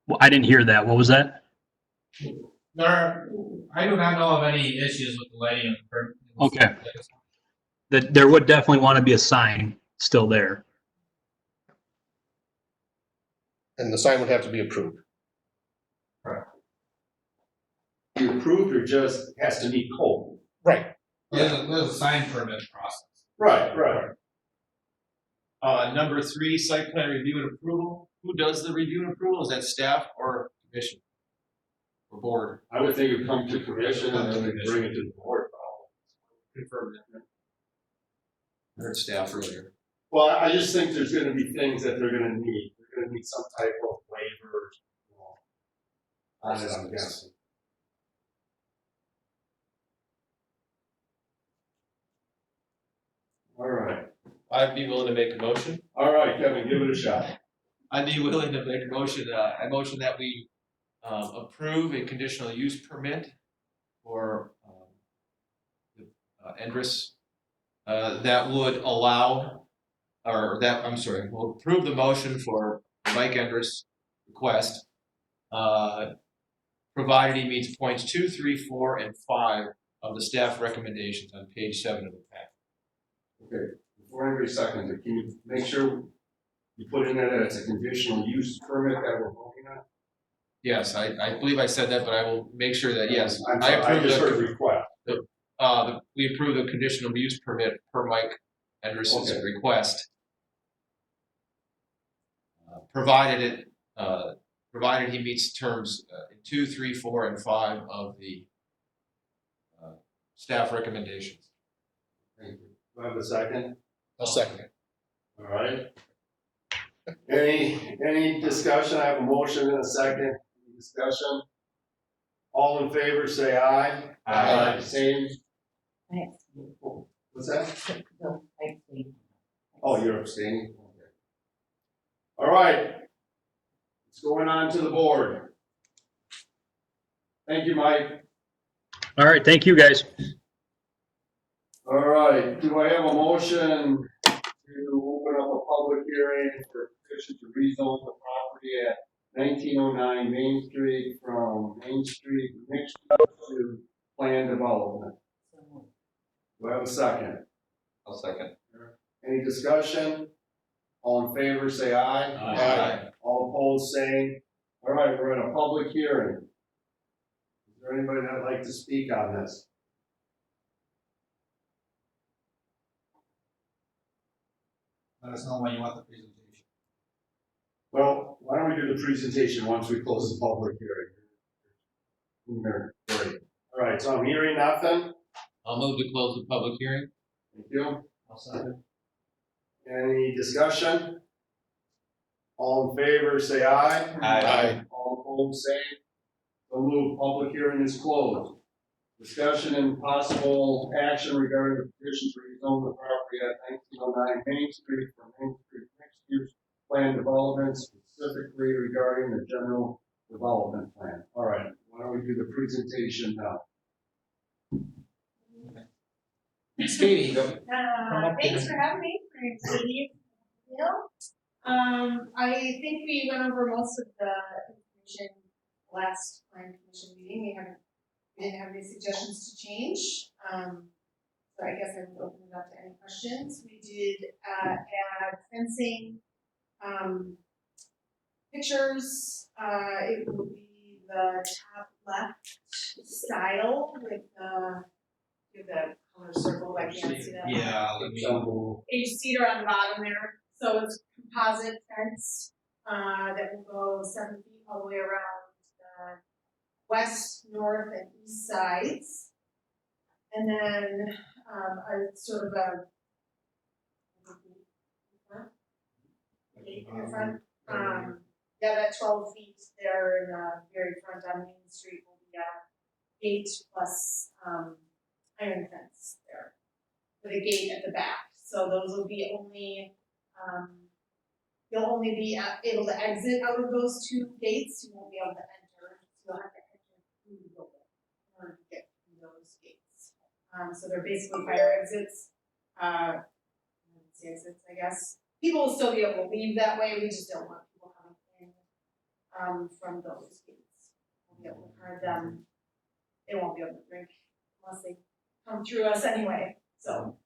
Well, I didn't hear that. What was that? I do not know of any issues with the lighting. Okay. That there would definitely want to be a sign still there. And the sign would have to be approved. You approved or just has to meet code? Right. There's a sign permit process. Right. Number 3, site plan review and approval. Who does the review and approval? Is that staff or commission? Or board? I would think it would come to commission and then they bring it to the board. Confirm that. I heard staff earlier. Well, I just think there's gonna be things that they're gonna need. They're gonna need some type of waiver, on it, I'm guessing. All right. I'd be willing to make a motion. All right, Kevin, give it a shot. I'd be willing to make a motion. I motion that we approve a conditional use permit for Endress that would allow, or that, I'm sorry, we'll approve the motion for Mike Endress' request, provided he meets points 2, 3, 4, and 5 of the staff recommendations on page 7 of the pack. Okay, before anybody seconds it, can you make sure you put in there that it's a conditional use permit that we're voting on? Yes, I believe I said that, but I will make sure that, yes. I just heard request. We approve the conditional use permit per Mike Endress's request. Provided he meets terms in 2, 3, 4, and 5 of the staff recommendations. Thank you. Do I have a second? I'll second it. All right. Any discussion? I have a motion and a second. Any discussion? All in favor, say aye. Aye. Same. I What's that? No, I see. Oh, you're abstaining? Okay. All right. It's going on to the board. Thank you, Mike. All right. Thank you, guys. All right, do I have a motion to open up a public hearing for a petition to rezone the property at 1909 Main Street from Main Street mixed use to planned development? Do I have a second? I'll second. Any discussion? All in favor, say aye. Aye. All opposed, say. All right, we're in a public hearing. Is there anybody that'd like to speak on this? Let us know when you want the presentation. Well, why don't we do the presentation once we close the public hearing? Great. All right, so I'm hearing nothing. I'll move to close the public hearing. Thank you. I'll second. Any discussion? All in favor, say aye. Aye. All opposed, say. So move. Public hearing is closed. Discussion and possible action regarding the petition to rezone the property at 1909 Main Street from Main Street mixed use plan development, specifically regarding the general development plan. All right, why don't we do the presentation now? Katie, Thanks for having me. My name's Katie Hill. I think we went over most of the information last plan commission meeting. We didn't have any suggestions to change. So I guess I would open it up to any questions. We did add fencing, pictures. It will be the top left style with the color circle. I can't see that. Yeah, let me. Each cedar on the bottom there. So it's composite fence that will go 7 feet all the way around the west, north, and east sides. And then a sort of a gate in the front. Yeah, that 12 feet there in the very front on Main Street will be a gate plus iron fence there with a gate at the back. So those will be only, you'll only be able to exit out of those 2 gates. You won't be able to enter. You'll have to enter through the building in order to get through those gates. So they're basically fire exits. Exits, I guess. People will still be able to leave that way. We just don't want people coming in from those gates. We'll be able to card them. They won't be able to drink unless they come through us anyway. So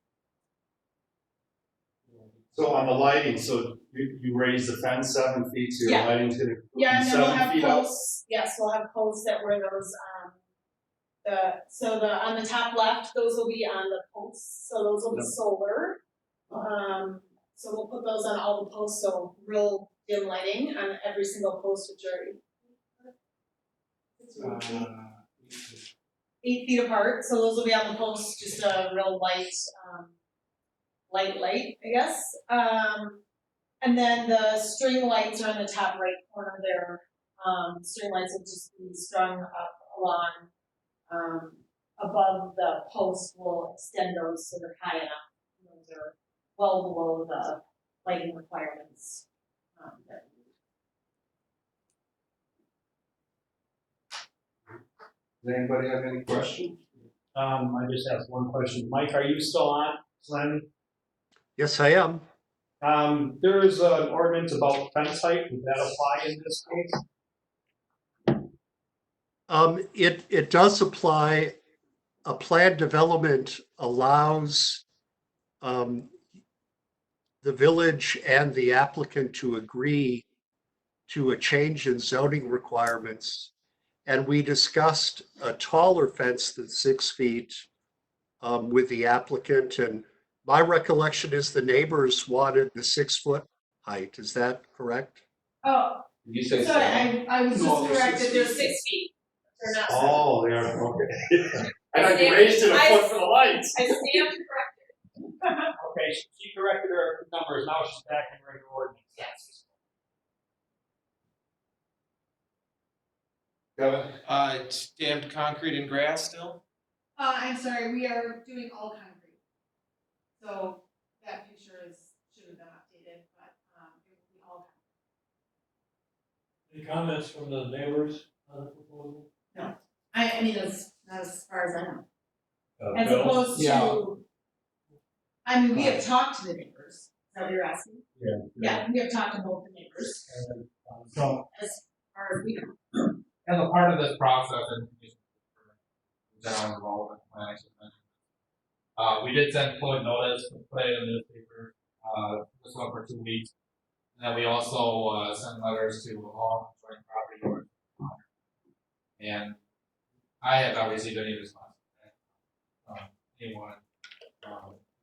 on the lighting, so you raise the fence 7 feet, so your Yeah. lighting's gonna be yeah, and then we'll 7 have feet up? posts. Yes, we'll have posts that were those on the top left, those will be on the posts. So those will be solar. So we'll put those on all the posts, so real dim lighting on every single post, which are 8 feet apart. So those will be on the posts, just a real light, light, I guess. And then the string lights are on the top right corner there. String lights will just be strung up along, above the post. We'll extend those so they're high enough. Those are well below the lighting requirements. Does anybody have any questions? I just have one question. Mike, are you still on, Slim? Yes, I am. There's an ordinance about fence height. Would that apply in this case? It does apply. A planned development allows the village and the applicant to agree to a change in zoning requirements. And we discussed a taller fence than 6 feet with the applicant. And my recollection is the neighbors wanted the 6-foot height. Is that correct? Oh, Did you say sorry, seven? I was No, just they're corrected. 6 They're feet. 6 feet. They're not. Oh, they are, okay. I I you raised it a stand- foot for the lights. I stand corrected. Okay, she corrected her numbers. Now she's back in regular ordinance. Yes. Kevin? Stamped concrete and grass still? I'm sorry, we are doing all concrete. So that picture should have been updated, but it will be all concrete. Any comments from the neighbors on the proposal? I mean, as not as far as I know. As Bill? opposed Yeah. to, I mean, we have talked to the neighbors. Is that what you're asking? Yeah. Yeah, we have talked to both the neighbors, So, as far as we know. as a part of this process, and general involvement plan, I should mention, we did send public notice, put it in the newspaper, this one for 2 weeks. And then we also sent letters to all joint property owners. And I have not received any response from anyone. That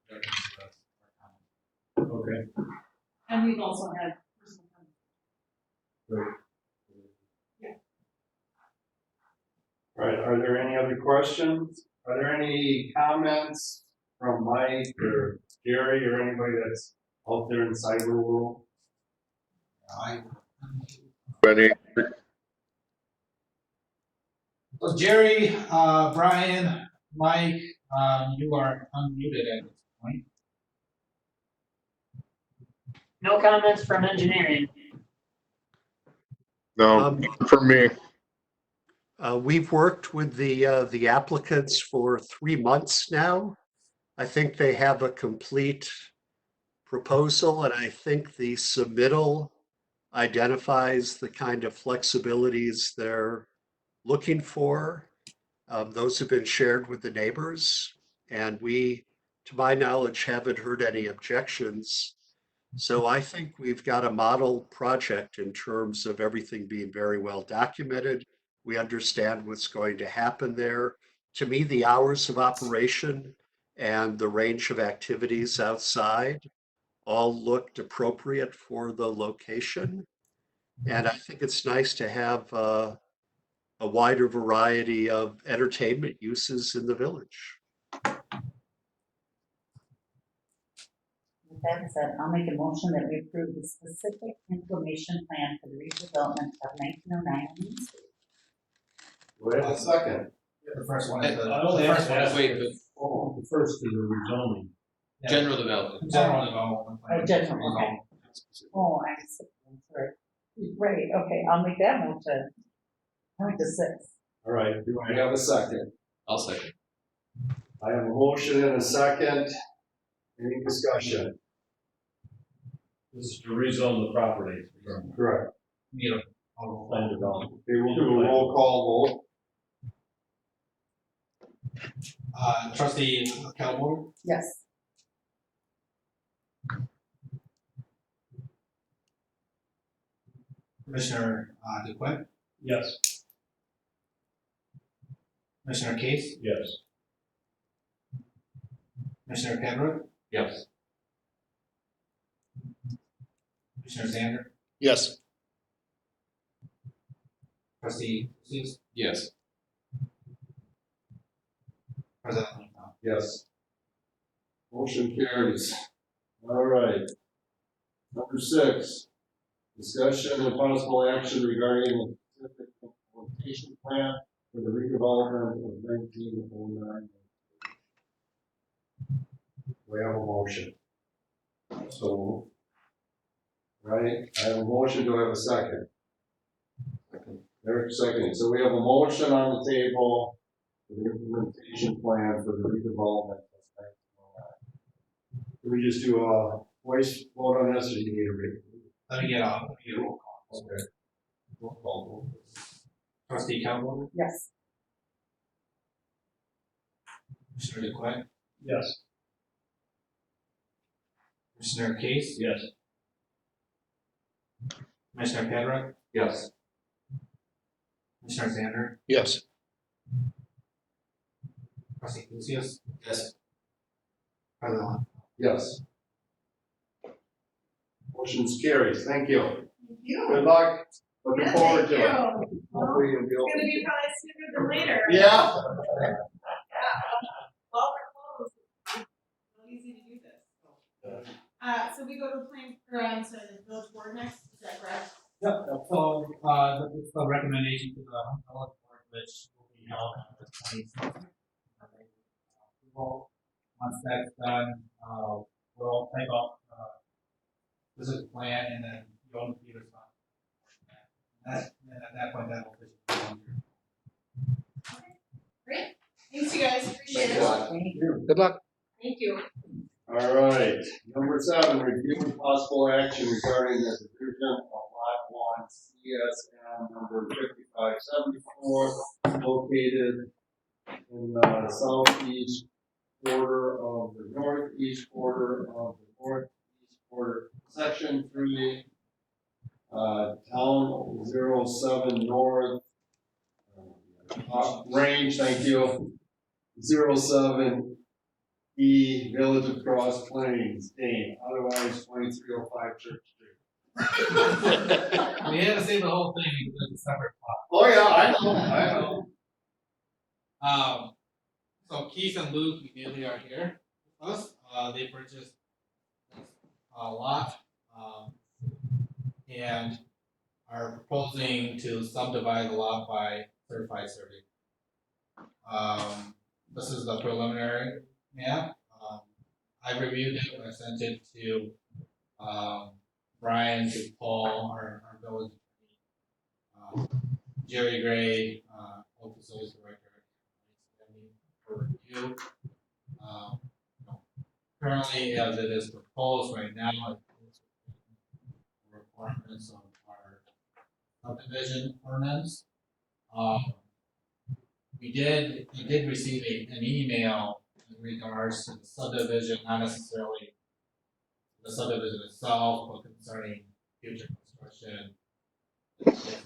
can address our comments. Okay. And we've also had personal comments. Great. All right, are there any other questions? Are there any comments from Mike or Jerry or anybody that's out there in cyber world? Any, So Jerry, Brian, Mike, you are unmuted at this point. No comments from engineering. no, for me. We've worked with the applicants for 3 months now. I think they have a complete proposal, and I think the submittal identifies the kind of flexibilities they're looking for. Those have been shared with the neighbors, and we, to my knowledge, haven't heard any objections. So I think we've got a model project in terms of everything being very well documented. We understand what's going to happen there. To me, the hours of operation and the range of activities outside all looked appropriate for the location. And I think it's nice to have a wider variety of entertainment uses in the village. With that said, I'll make a motion that we approve the specific information plan for the redevelopment of 1909 Main Street. Do I have a second? The first one I is the only the have first to one is ask, Wait, but the first is the rezoning. general development. general development plan. Oh, general, okay. Oh, I'm sorry. Right, okay, I'll make that motion. Point to 6. All right, do I have a second? I'll second. I have a motion and a second. Any discussion? This is to rezone the property. Correct. You know, Plan development. Okay, we'll do a roll call trustee Calhoun, Yes. Commissioner DeQuinn, Yes. Commissioner Case, Yes. Commissioner Penrose, Yes. Commissioner Zander, Yes. trustee Lucius, Yes. President Lee. yes. Motion carries. All right. Number 6, discussion and possible action regarding the specific implementation plan for the redevelopment of 1909. We have a motion. So, right, I have a motion, do I have a second? Eric second. So we have a motion on the table for the implementation plan for the redevelopment of 1909. Can we just do a voice vote on this, or do you need a read? Let me get a roll call. Okay. Roll call vote. Trustee Calhoun, Yes. Commissioner DeQuinn, Yes. Commissioner Case, Yes. Commissioner Penrose, Yes. Commissioner Zander, Yes. trustee Lucius. Yes. President Lee. Yes. Motion's carries. Thank you. Thank you. Good luck. Looking Yeah, forward thank to it. you. Hopefully you'll be It's able gonna be probably sooner than later. Yeah. Well, we're close. It's easy to do this. So we go to plan, or I'm sorry, the village board next, is that correct? Yep, so, it's a recommendation to the village board, which will be held on the 27th. Once that's done, we'll type up, this is the plan, and then you'll be responsible. And at that point, that will officially be on your. Great. Thanks, you guys, appreciate it. Thank you. Good luck. Thank you. All right. Number 7, review and possible action regarding the division of Lot 1 CSM number 5574, located in the southeast quarter of the northeast quarter of the northeast quarter, section 3, town 07 north, range, thank you, 07 E, Village of Cross Plains, Dane, otherwise 2305 Church Street. We had to say the whole thing because it's a separate plot. Oh, yeah, I know. So Keith and Luke immediately are here with us. They purchased a lot, and are proposing to subdivide the lot by certified survey. This is the preliminary map. I reviewed it, I sent it to, Brian, to Paul, our village attorney, Jerry Gray, local facilities director, for review. currently, as it is proposed right now, it's requirements of our subdivision ordinance. We did receive an email in regards to the subdivision, not necessarily the subdivision itself, but concerning future construction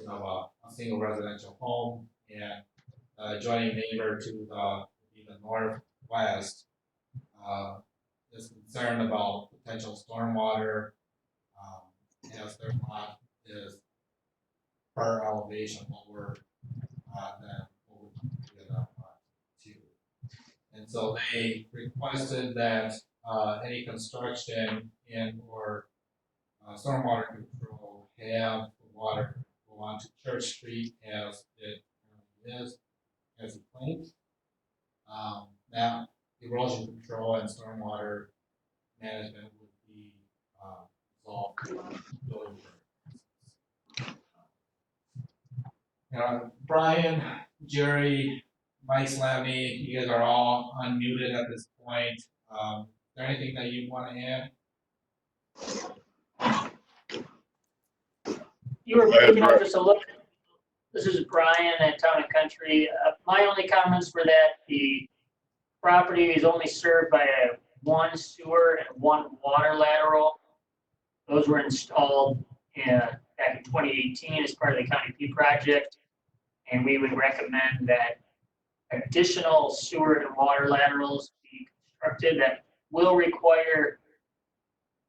of a single residential home and adjoining neighbor to the northwest is concerned about potential stormwater, as their lot is per elevation lower than what would be in lot two. And so they requested that any construction and or stormwater control have the water go onto Church Street as it currently is, as it claims. Now, erosion control and stormwater management would be resolved going Brian, Jerry, Mike Slavny, you guys are all unmuted at this point. Is there anything that you want to add? You were breaking up just a little. This is Brian at Town and Country. My only comments were that the property is only served by one sewer and one water lateral. Those were installed back in 2018 as part of the County P project. And we would recommend that additional sewer and water laterals be constructed that will require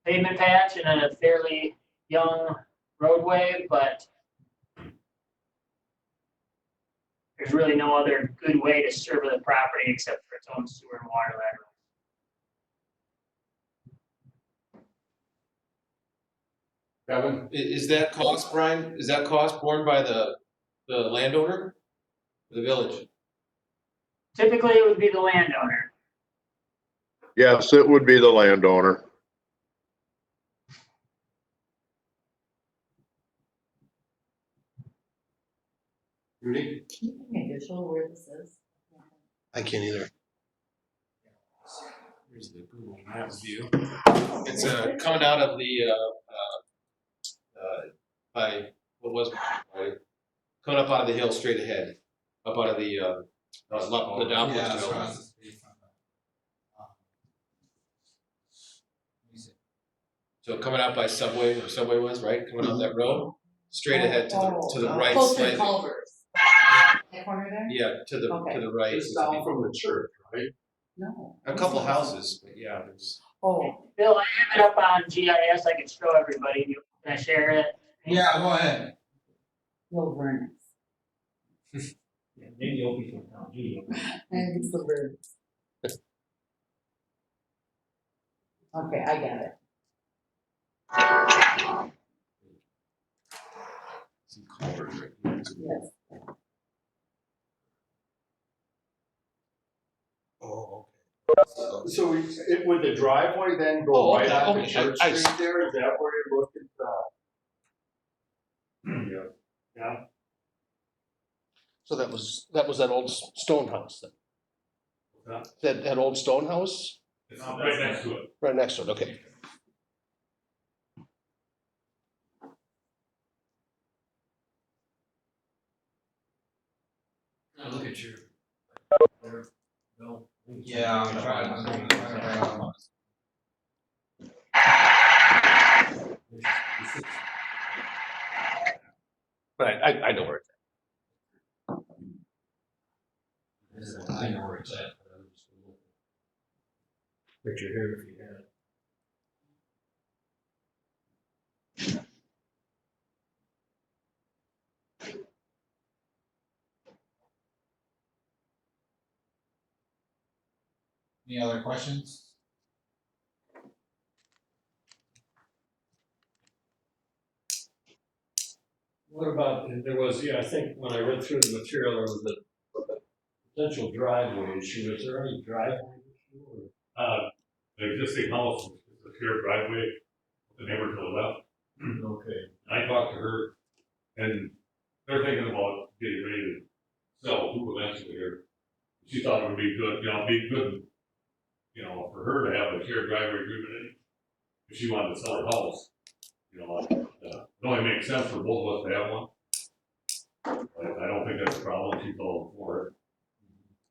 pavement patch in a fairly young roadway, but there's really no other good way to serve the property except for its own sewer and water lateral. Kevin, is that cost, Brian? Is that cost borne by the landowner, or the village? Typically, it would be the landowner. Yes, it would be the landowner. Rudy? Can you give me a visual where this is? I can't either. Here's the Google Maps view. It's coming out of the by what was right? Coming up out of the hill straight ahead, up out of the Doppler Yeah, development. across the street from So coming out by Subway or Subway was right, coming out that road, straight ahead to the right Close to slightly. Culver's. That corner there? Yeah, to the right. It's down from the church, right? No. A couple houses, but yeah, there's. Oh, Bill, I have it up on GIS. I can show everybody. Can I share it? Yeah, go ahead. Will Vernus. Yeah, maybe you'll be from town, gee. And it's the Vernus. Okay, I got it. Some culverts right here. Yes. Oh, So would the driveway then go right okay, onto okay, Church I Street there? Is that where you're looking? Yeah. Yeah. So that was that old stone house then? That old stone house? It's right next to it. Right next to it, okay. okay. Look at your. Yeah, I'm trying to Right, I know where it's I know where it's at. Picture here if you had it. Any other questions? What about, there was, yeah, I think when I read through the material, there was a potential driveway issue. Is there any driveway issue or? The existing house is a shared driveway, with the neighbor to the left. Okay. I talked to her, and they're thinking about getting ready to sell, who eventually here. She thought it would be good, be good you know, for her to have a shared driveway agreement, if she wanted to sell her house, you know, it only makes sense for both of us to have one. I don't think that's a problem, she's all for it.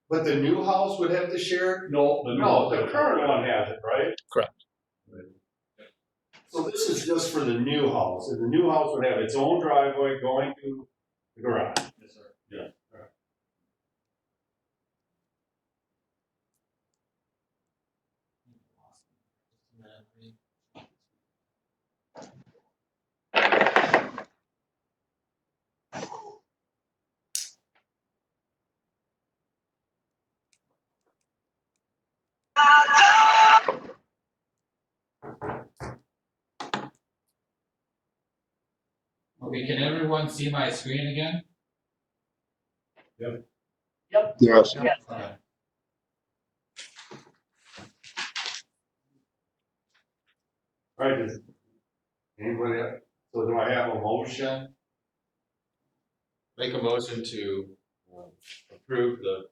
But the new house would have to share? No, The current one has it, right? Correct. So this is just for the new house, and the new house would have its own driveway going to the garage. Yes, sir. Yeah. Okay, can everyone see my screen again? Yes. Okay. All right, does anybody, so do I have a motion? Make a motion to approve the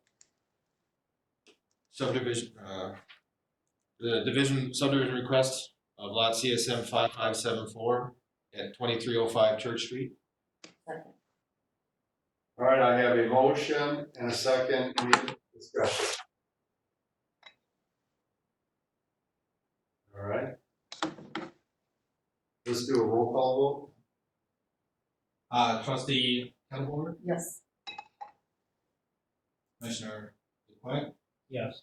subdivision, the division subdivision request of lot CSM 5574 at 2305 Church Street. All right, I have a motion and a second, any discussion? All right. Let's do a roll call Trustee Kettleboard, Yes. Commissioner DeQuinn, Yes.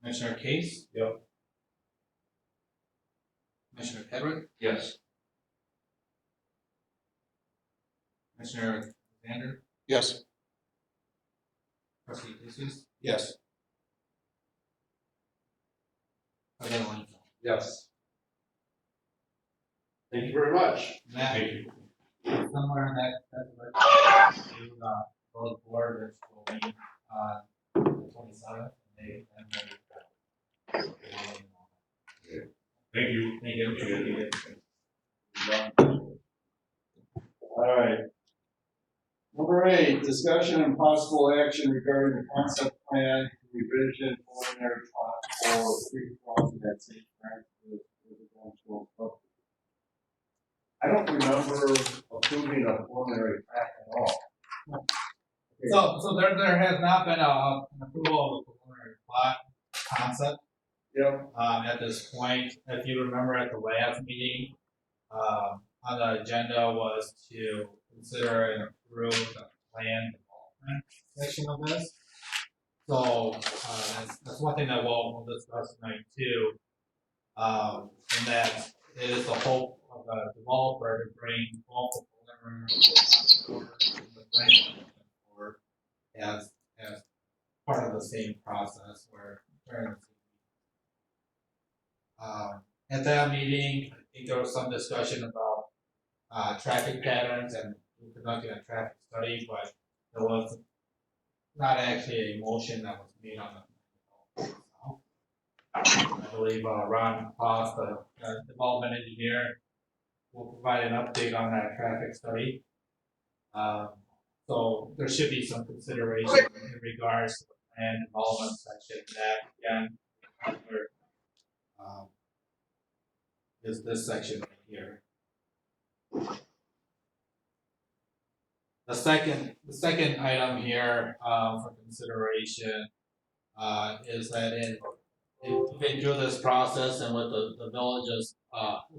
Commissioner Case. Yep. Commissioner Hedrick, Yes. Commissioner Xander, Yes. Trustee Jesus, Yes. President Lincoln. vote. Yes. Thank you very much. Matt, Thank you. somewhere in that's both board, which will be the 27th, and Thank you. Thank you. All right. Number 8, discussion and possible action regarding the concept plan revision preliminary plot for street crossing at St. Francis residential subdivision. I don't remember approving a preliminary plat at all. So there has not been an approval of the preliminary plot concept. Yep. At this point, if you remember at the last meeting, on the agenda was to consider and approve the plan development section of this. So, that's one thing that we'll discuss tonight too. And that it is the hope of the developer to bring all the preliminary the plan forward as part of the same process where at that meeting, I think there was some discussion about traffic patterns and conducting a traffic study, but there was not actually a motion that was made on the. I believe Ron Foss, the development engineer, will provide an update on that traffic study. So there should be some consideration in regards to the plan development section that again, is this section right here. The second item here for consideration is that we've been through this process and with the villages,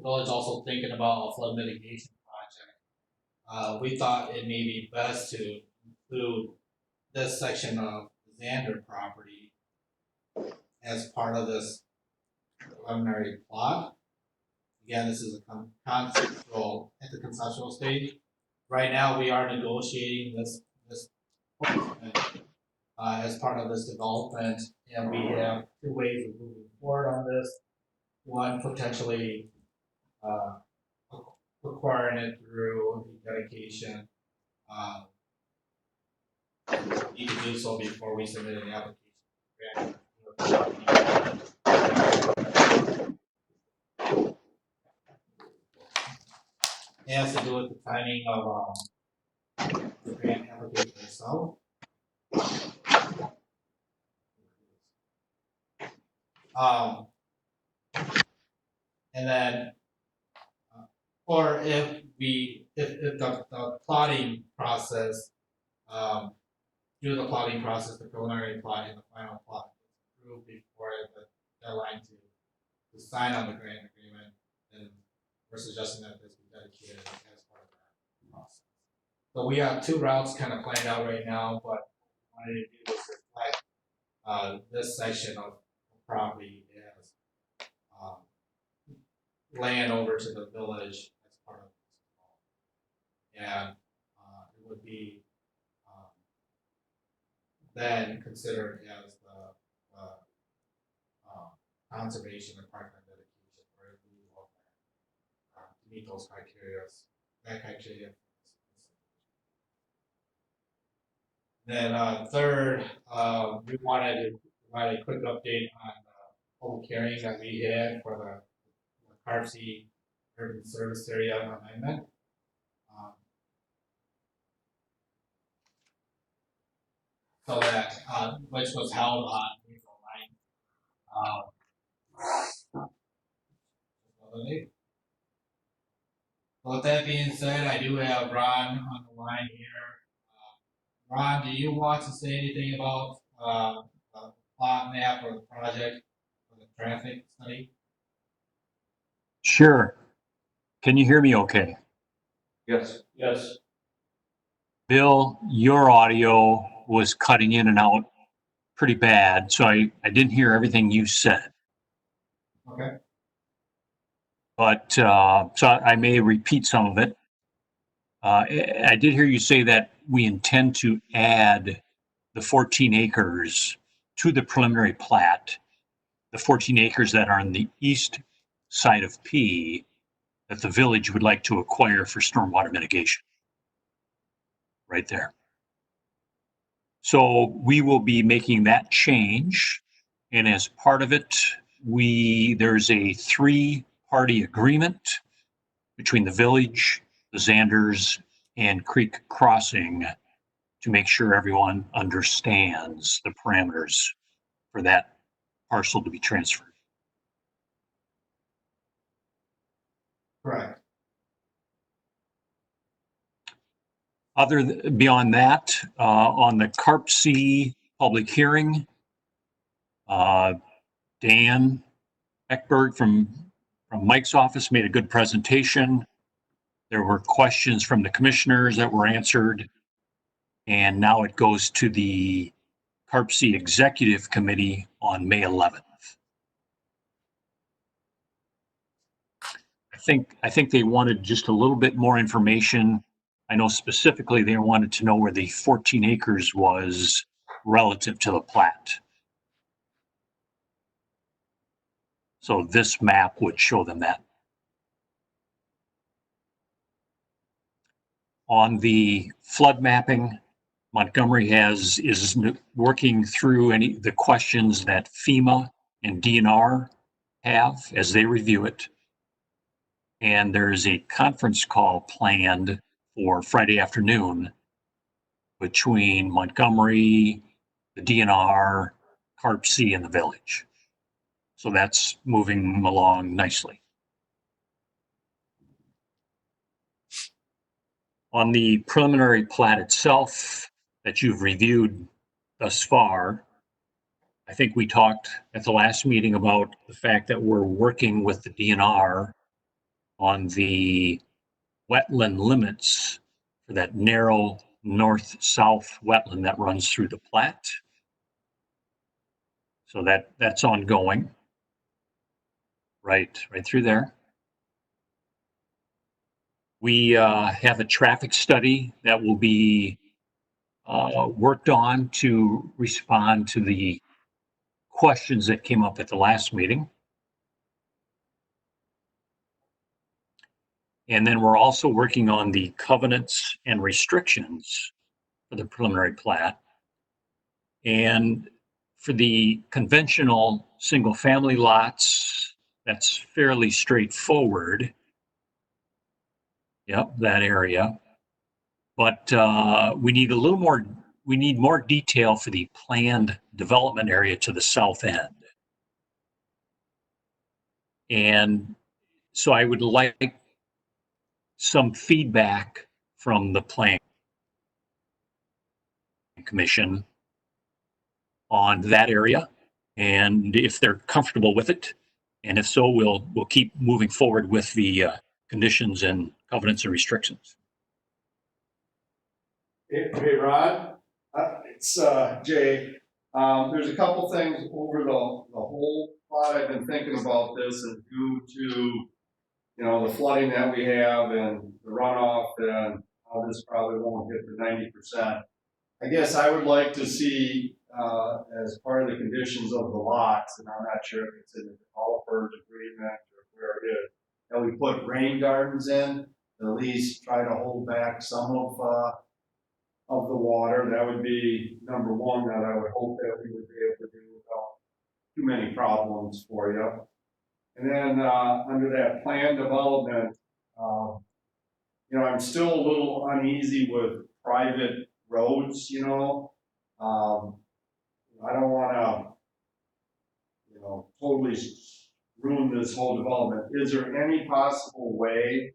village also thinking about a flood mitigation project. We thought it may be best to include this section of the Xander property as part of this preliminary plot. Again, this is a conceptual at the conceptual stage. Right now, we are negotiating this as part of this development, and we have two ways of moving forward on this. One, potentially requiring it through the dedication. You can do so before we submit an application. It has to do with the timing of the grant application itself. And then, or if the plotting process, through the plotting process, the preliminary plot and the final plot is approved before the deadline to sign on the grant agreement, then we're suggesting that this be dedicated as part of that process. So we have two routes kind of planned out right now, but what I wanted to do was reflect this section of property as land over to the village as part of this. And it would be then considered as the conservation and parkland dedication, or if we want to meet those criteria, that criteria. Then third, we wanted to provide a quick update on the public hearing that we had for the CARC Urban Service Area Amendment. So that, which was held on April 9th. So with that being said, I do have Ron on the line here. Ron, do you want to say anything about the plot map or the project for the traffic study? Sure. Can you hear me okay? Yes. Yes. Bill, your audio was cutting in and out pretty bad, so I didn't hear everything you said. Okay. But so I may repeat some of it. I did hear you say that we intend to add the 14 acres to the preliminary plat, the 14 acres that are on the east side of P that the village would like to acquire for stormwater mitigation. Right there. So we will be making that change. And as part of it, there's a 3-party agreement between the village, the Zanders, and Creek Crossing to make sure everyone understands the parameters for that parcel to be transferred. Correct. Beyond that, on the CARP-C public hearing, Dan Eckberg from Mike's office made a good presentation. There were questions from the commissioners that were answered. And now it goes to the CARP-C Executive Committee on May 11th. I think they wanted just a little bit more information. I know specifically they wanted to know where the 14 acres was relative to the plat. So this map would show them that. On the flood mapping, Montgomery is working through the questions that FEMA and DNR have as they review it. And there's a conference call planned for Friday afternoon between Montgomery, the DNR, CARP-C, and the village. So that's moving along nicely. On the preliminary plat itself that you've reviewed thus far, I think we talked at the last meeting about the fact that we're working with the DNR on the wetland limits for that narrow north-south wetland that runs through the plat. So that's ongoing. Right through there. We have a traffic study that will be worked on to respond to the questions that came up at the last meeting. And then we're also working on the covenants and restrictions for the preliminary plat. And for the conventional single-family lots, that's fairly straightforward. Yep, that area. But we need more detail for the planned development area to the south end. And so I would like some feedback from the Plan Commission on that area, and if they're comfortable with it. And if so, we'll keep moving forward with the conditions and covenants and restrictions. Hey, Rod, it's Jay. There's a couple things over the whole plot. I've been thinking about this, and due to the flooding that we have and the runoff, and how this probably won't hit the 90%. I guess I would like to see, as part of the conditions of the lots, and I'm not sure if it's in the developer's agreement or where it is, that we put rain gardens in, at least try to hold back some of the water. That would be number one that I would hope that we would be able to do without too many problems for you. And then under that plan development, I'm still a little uneasy with private roads, I don't want to, totally ruin this whole development. Is there any possible way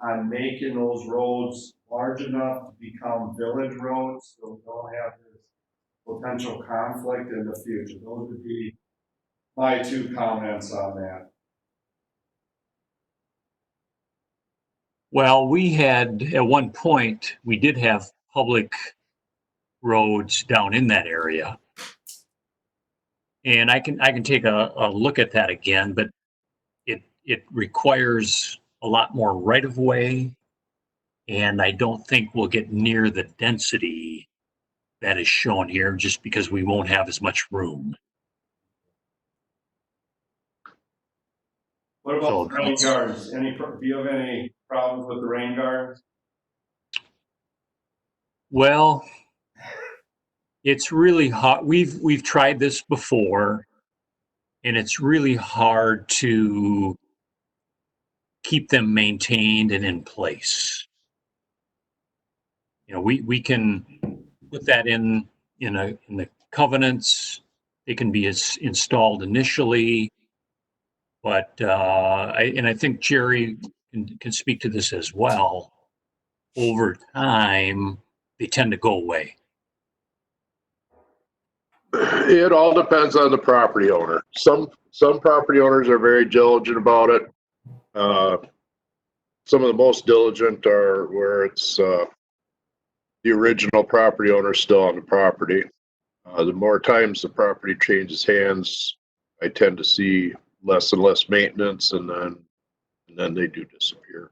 on making those roads large enough to become village roads so we don't have this potential conflict in the future? Those would be my two comments on that. Well, we had, at one point, we did have public roads down in that area. And I can take a look at that again, but it requires a lot more right of way. And I don't think we'll get near the density that is shown here just because we won't have as much room. What about the rain gardens? Do you have any problems with the rain gardens? Well, it's really hard. We've tried this before, and it's really hard to keep them maintained and in place. We can put that in the covenants. They can be installed initially, but I think Jerry can speak to this as well. Over time, they tend to go away. It all depends on the property owner. Some property owners are very diligent about it. Some of the most diligent are where it's the original property owner still on the property. The more times the property changes hands, I tend to see less and less maintenance, and then they do disappear.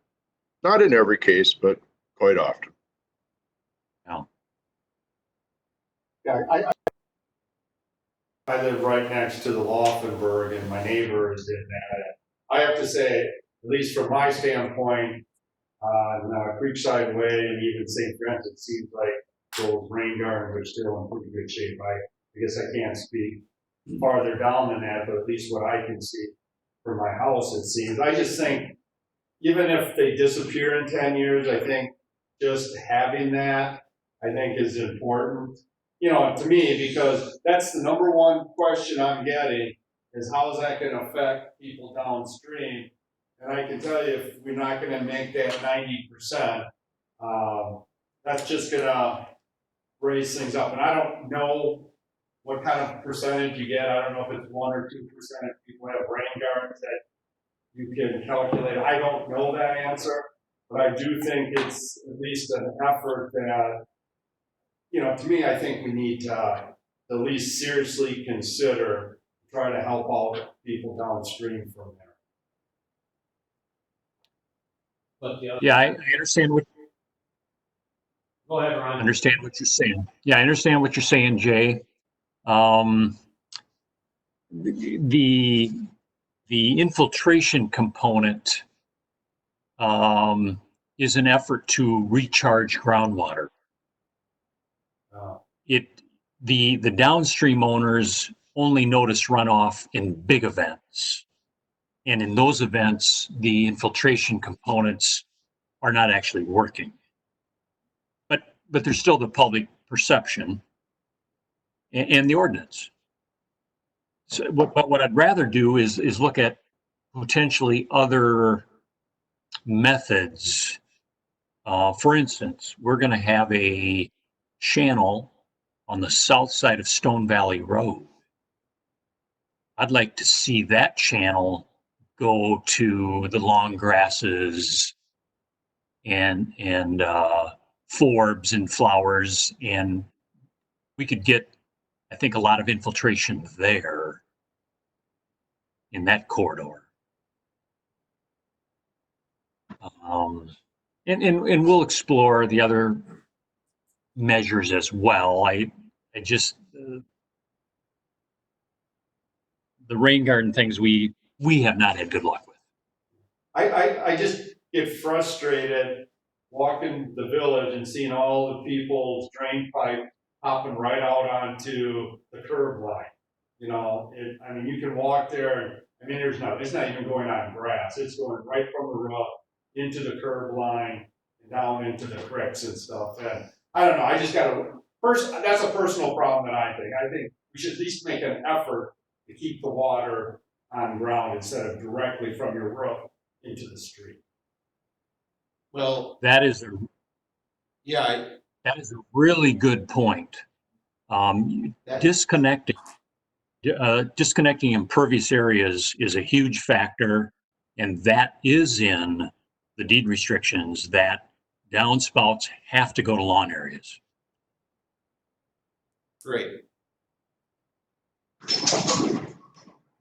Not in every case, but quite often. Yeah, I live right next to the Laufenberg, and my neighbor is in that. I have to say, at least from my standpoint, on Creekside Way and even St. Francis, it seems like those rain gardens are still in pretty good shape. I guess I can't speak farther down than that, but at least what I can see from my house, it seems. I just think, even if they disappear in 10 years, I think just having that, I think is important, to me, because that's the number one question I'm getting is how is that going to affect people downstream? And I can tell you, if we're not going to make that 90%, that's just going to raise things up. And I don't know what kind of percentage you get. I don't know if it's 1 or 2% if people have rain gardens that you can calculate. I don't know that answer, but I do think it's at least an effort that, to me, I think we need to at least seriously consider, try to help out people downstream from there. But Yeah, I understand what. Go ahead, Ron. Understand what you're saying. Yeah, I understand what you're saying, Jay. The infiltration component is an effort to recharge groundwater. The downstream owners only notice runoff in big events, and in those events, the infiltration components are not actually working. But there's still the public perception and the ordinance. So, but what I'd rather do is look at potentially other methods. For instance, we're going to have a channel on the south side of Stone Valley Road. I'd like to see that channel go to the long grasses and forbs and flowers, and we could get, I think, a lot of infiltration there in that corridor. And we'll explore the other measures as well. I just the rain garden things we have not had good luck with. I just get frustrated walking the village and seeing all the people's drain pipe hopping right out onto the curb line. You know, I mean, you can walk there and, I mean, it's not even going on grass. It's going right from the roof into the curb line and down into the cricks and stuff. And I don't know, I just that's a personal problem that I think. I think we should at least make an effort to keep the water on ground instead of directly from your roof into the street. Well, that is a really good point. Disconnecting impervious areas is a huge factor, and that is in the deed restrictions that downspouts have to go to lawn areas. Great.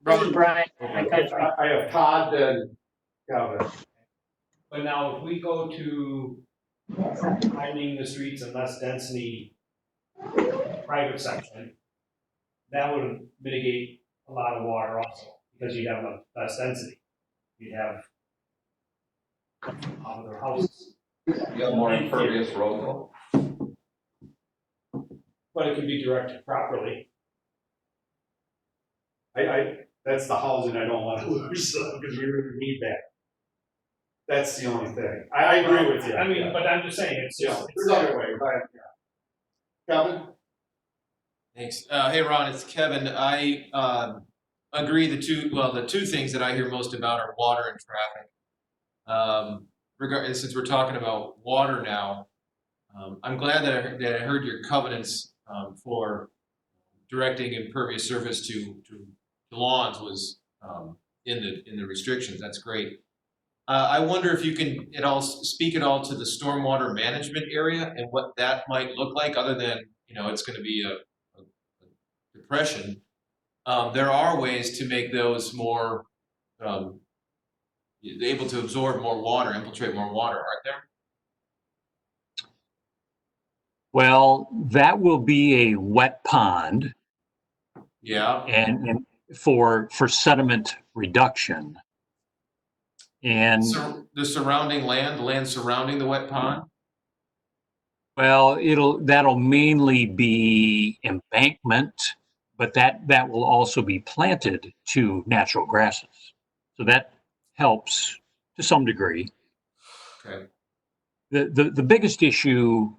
Brian, I have Todd and Kevin. But now if we go to widening the streets and less density private section, that would mitigate a lot of water also, because you'd have less density. You'd have other houses. You have more impervious road though. But it can be directed properly. That's the housing I don't want to lose, because we really need that. That's the only thing. I agree with you. I mean, but I'm just saying, it's just. There's other ways. Kevin? Thanks. Hey, Ron, it's Kevin. I agree. The two things that I hear most about are water and traffic. Since we're talking about water now, I'm glad that I heard your covenants for directing impervious surface to lawns was in the restrictions. That's great. I wonder if you can speak at all to the stormwater management area and what that might look like, other than, it's going to be a depression. There are ways to make those more able to absorb more water, infiltrate more water, aren't there? Well, that will be a wet pond. Yeah. And for sediment reduction. And so the surrounding land surrounding the wet pond? Well, that'll mainly be embankment, but that will also be planted to natural grasses. So that helps to some degree. Okay. The biggest issue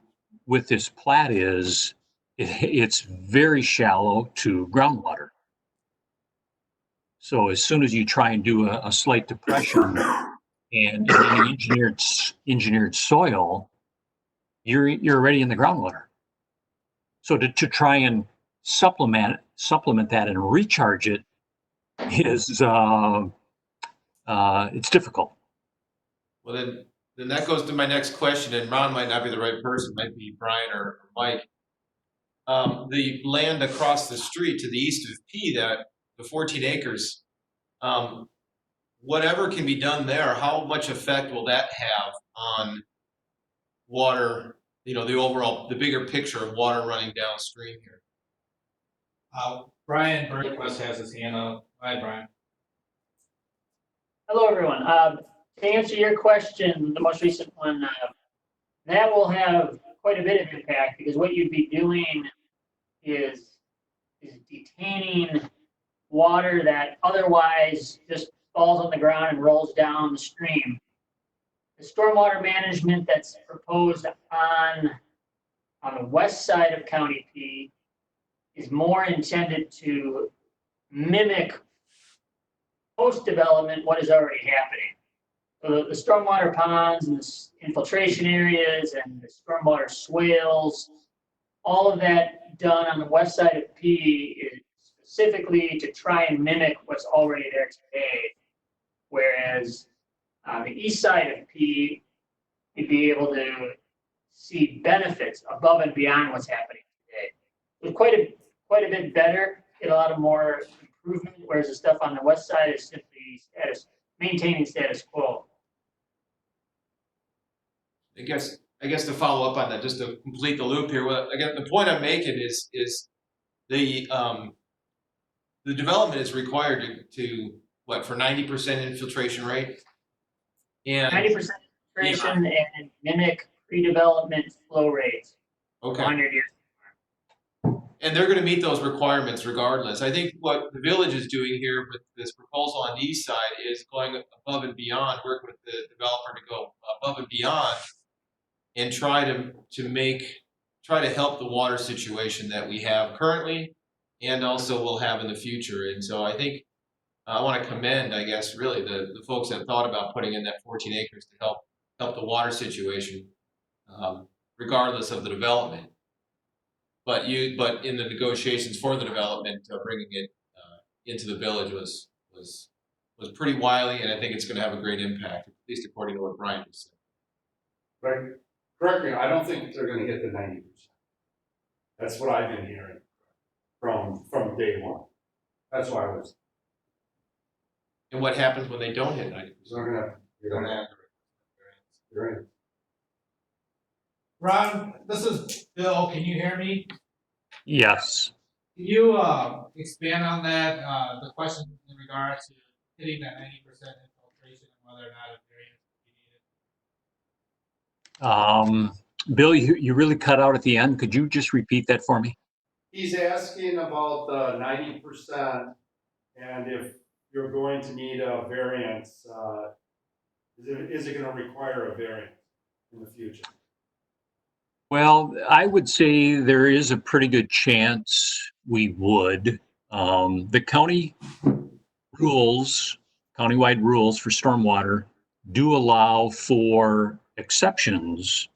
with this plat is it's very shallow to groundwater. So as soon as you try and do a slight depression and any engineered soil, you're already in the groundwater. So to try and supplement that and recharge it is it's difficult. Well, then that goes to my next question, and Ron might not be the right person, might be Brian or Mike. The land across the street to the east of P, the 14 acres, whatever can be done there, how much effect will that have on water, the bigger picture of water running downstream here? Brian Bergquist has his hand up. Hi, Brian. Hello, everyone. To answer your question, the most recent one, that will have quite a bit of impact, because what you'd be doing is detaining water that otherwise just falls on the ground and rolls down the stream. The stormwater management that's proposed on the west side of County P is more intended to mimic post-development what is already happening. So the stormwater ponds and the infiltration areas and the stormwater swales, all of that done on the west side of P is specifically to try and mimic what's already there today. Whereas on the east side of P, you'd be able to see benefits above and beyond what's happening today. It's quite a bit better, get a lot of more improvement, whereas the stuff on the west side is simply maintaining status quo. I guess to follow up on that, just to complete the loop here, well, again, the point I'm making is the development is required to what, for 90% infiltration rate? And 90% infiltration and mimic pre-development flow rates. Okay. 100 years. And they're going to meet those requirements regardless. I think what the village is doing here with this proposal on the east side is going above and beyond, working with the developer to go above and beyond and try to help the water situation that we have currently and also will have in the future. And so I think I want to commend, I guess, really the folks that thought about putting in that 14 acres to help the water situation, regardless of the development. But in the negotiations for the development, bringing it into the village was pretty wily, and I think it's going to have a great impact, at least according to what Brian just said. Right. Correct me, I don't think they're gonna hit the 90%. That's what I've been hearing from day one. That's why I was. And what happens when they don't hit 90%? You're gonna have to. Ron, this is Bill. Can you hear me? Yes. Can you expand on that? The question in regards to hitting that 90% infiltration and whether or not a variance would be needed. Bill, you really cut out at the end. Could you just repeat that for me? He's asking about the 90% and if you're going to need a variance, is it gonna require a variance in the future? Well, I would say there is a pretty good chance we would. The county rules, countywide rules for stormwater do allow for exceptions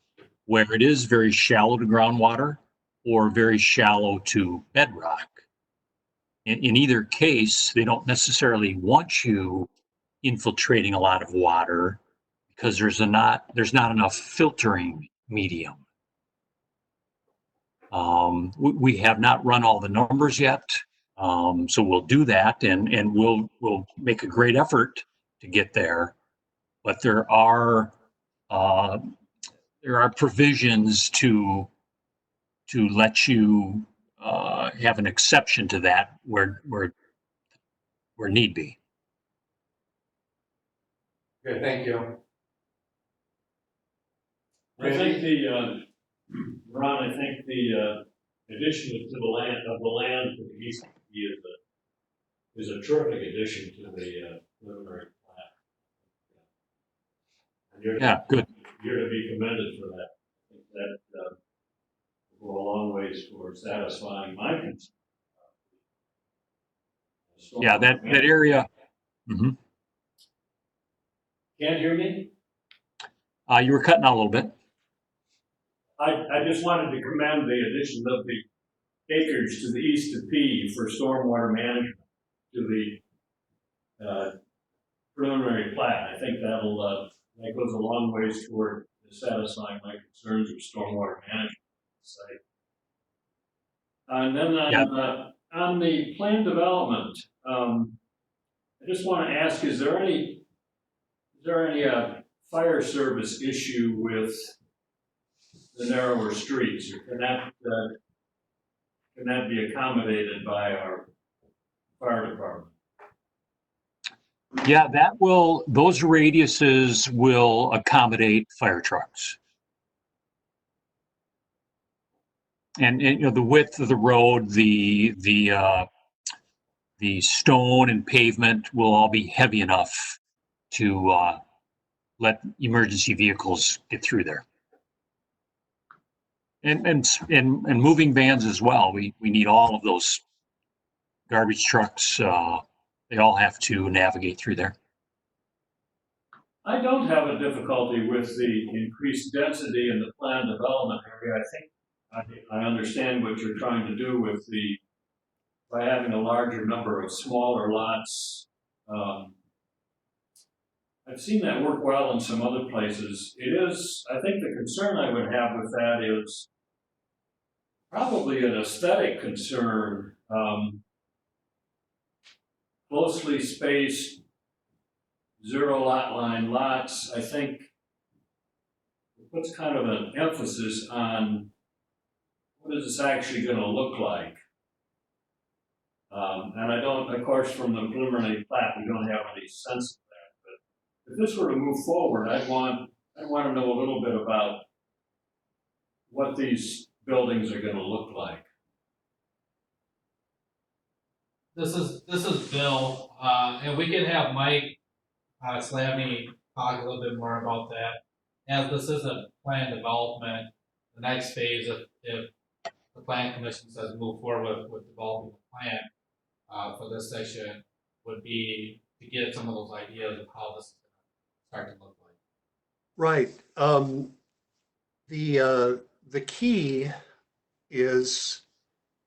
where it is very shallow to groundwater or very shallow to bedrock. In either case, they don't necessarily want you infiltrating a lot of water because there's not enough filtering medium. We have not run all the numbers yet, so we'll do that, and we'll make a great effort to get there. But there are provisions to let you have an exception to that where need be. Okay, thank you. I think Ron, I think the addition to the land to the east is a terrific addition to the preliminary plat. And good. You're to be commended for that. I think that will go a long ways for satisfying my concern. Yeah, that area. Can't hear me? You were cutting out a little bit. I just wanted to commend the addition of the acreage to the east of P for stormwater management to the preliminary plat. I think that goes a long ways toward satisfying my concerns with stormwater management site. And then on the planned development, I just want to ask: is there any fire service issue with the narrower streets, or can that be accommodated by our fire department? Yeah, those radiuses will accommodate fire trucks. And the width of the road, the stone and pavement will all be heavy enough to let emergency vehicles get through there. And moving vans as well. We need all of those garbage trucks, they all have to navigate through there. I don't have a difficulty with the increased density in the planned development area. I think I understand what you're trying to do with by having a larger number of smaller lots. I've seen that work well in some other places. I think the concern I would have with that is probably an aesthetic concern. Closely spaced, zero lot line lots, I think puts kind of an emphasis on what is this actually going to look like. And I don't, of course, from the preliminary plat, we don't have any sense of that. But if this were to move forward, I'd want to know a little bit about what these buildings are going to look like. This is Bill, and we can have Mike Slavny talk a little bit more about that. As this is a planned development, the next phase, if the plan commission says move forward with developing the plan for this section, would be to get some of those ideas of how this is going to start to look like. Right. The key is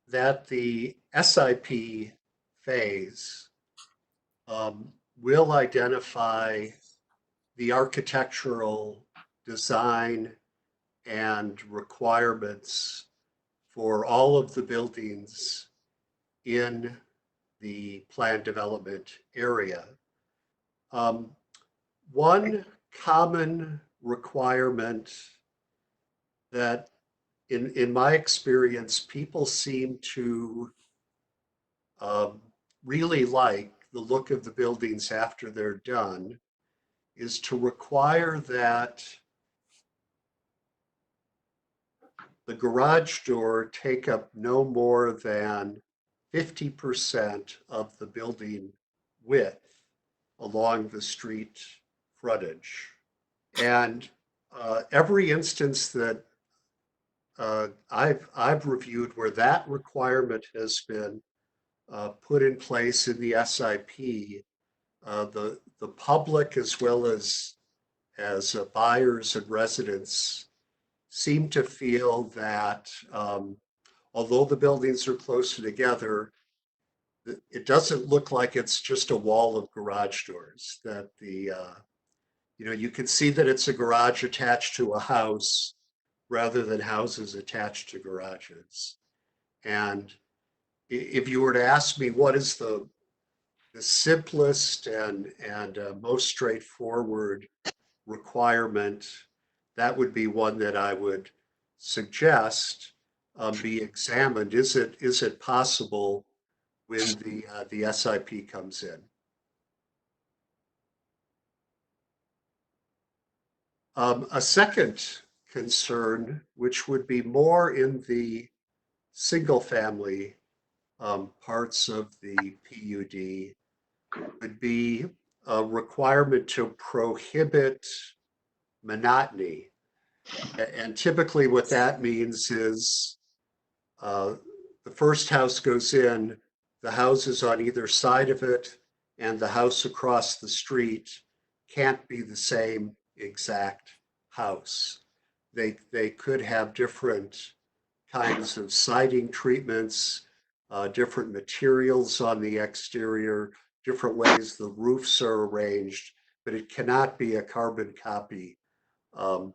that the SIP phase will identify the architectural design and requirements for all of the buildings in the planned development area. One common requirement that in my experience, people seem to really like the look of the buildings after they're done is to require that the garage door take up no more than 50% of the building width along the street frontage. And every instance that I've reviewed where that requirement has been put in place in the SIP, the public as well as buyers and residents seem to feel that although the buildings are closer together, it doesn't look like it's just a wall of garage doors. That you can see that it's a garage attached to a house rather than houses attached to garages. And if you were to ask me what is the simplest and most straightforward requirement, that would be one that I would suggest be examined. Is it possible when the SIP comes in? A second concern, which would be more in the single family parts of the PUD, would be a requirement to prohibit monotony. And typically what that means is the first house goes in, the houses on either side of it and the house across the street can't be the same exact house. They could have different kinds of siding treatments, different materials on the exterior, different ways the roofs are arranged, but it cannot be a carbon copy of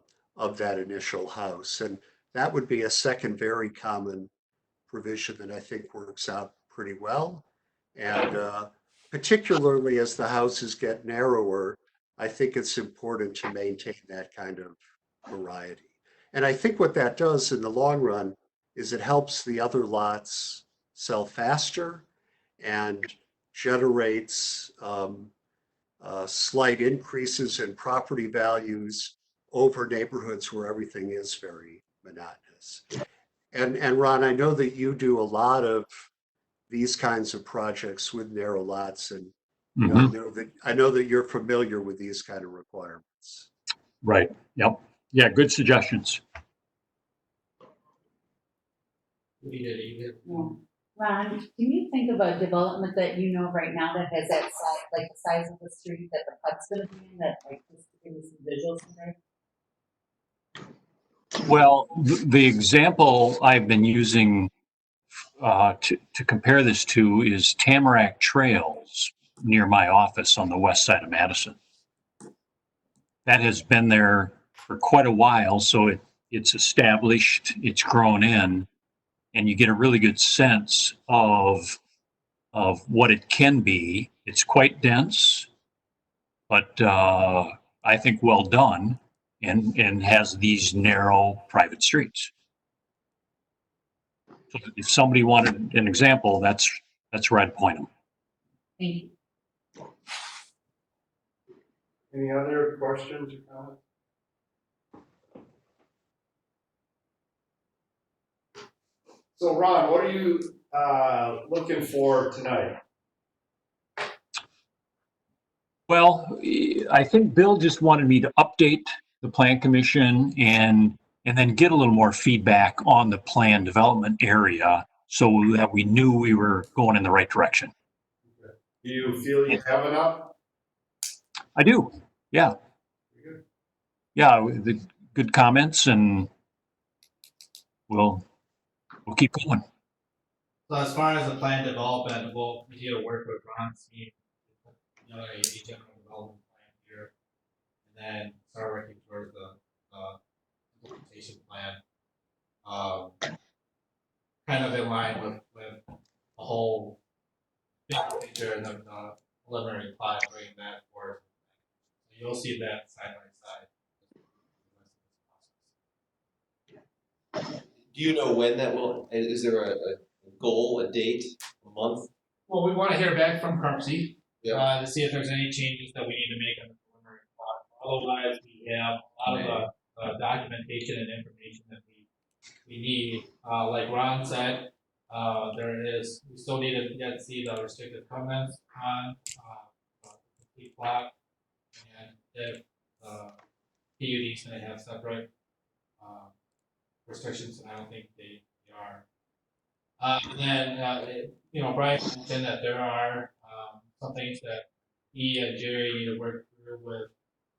that initial house. And that would be a second very common provision that I think works out pretty well. And particularly as the houses get narrower, I think it's important to maintain that kind of variety. And I think what that does in the long run is it helps the other lots sell faster and generates slight increases in property values over neighborhoods where everything is very monotonous. And Ron, I know that you do a lot of these kinds of projects with narrow lots, and I know that you're familiar with these kind of requirements. Right. Yep. Yeah. Good suggestions. Yeah. Ron, can you think of a development that you know right now that has that size, like the size of the street that the put's gonna be in, that like, just to give me some visuals today? Well, the example I've been using to compare this to is Tamarack Trails near my office on the west side of Madison. That has been there for quite a while, so it's established, it's grown in, and you get a really good sense of what it can be. It's quite dense, but I think well done, and has these narrow private streets. So if somebody wanted an example, that's where I'd point them. Thank you. Any other questions or comments? So Ron, what are you looking for tonight? Well, I think Bill just wanted me to update the plan commission and then get a little more feedback on the plan development area so that we knew we were going in the right direction. Do you feel you have enough? I do. Yeah. Yeah, the good comments, and we'll keep going. So as far as the plan development, we'll continue to work with Ron's team, a general development plan here, and then start working towards the implementation plan. Kind of in line with the whole big picture and the preliminary plan, bringing that forward. So you'll see that side by side. Do you know when that will, is there a goal, a date, a month? Well, we want to hear back from Crumpsy, Yeah. to see if there's any changes that we need to make on the preliminary plot. Otherwise, we have a lot of documentation and information that we need. Like Ron said, we still need to yet see the restricted covenants on the complete plot, and if PUD is going to have separate restrictions, and I don't think they are. And then, Brian mentioned that there are some things that he and Jerry need to work through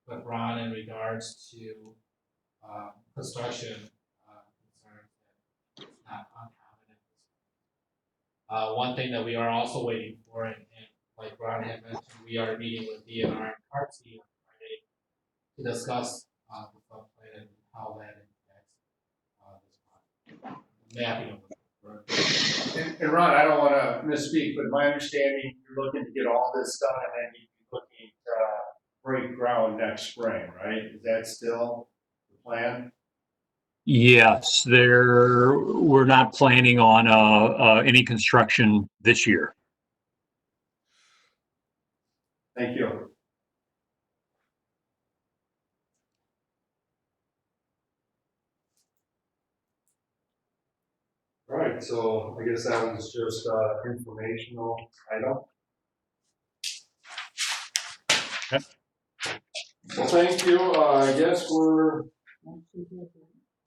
with Ron in regards to construction concerns. That it's not uncommon at this point. One thing that we are also waiting for, and like Ron had mentioned, we are meeting with DNR and Parksy on Friday to discuss the floodplain and how that impacts this mapping of the. And Ron, I don't want to misspeak, but my understanding, you're looking to get all this done and then you'd be looking to break ground next spring, right? Is that still the plan? Yes, we're not planning on any construction this year. Thank you. All right, so I guess that was just informational item. Okay. Well, thank you. I guess we're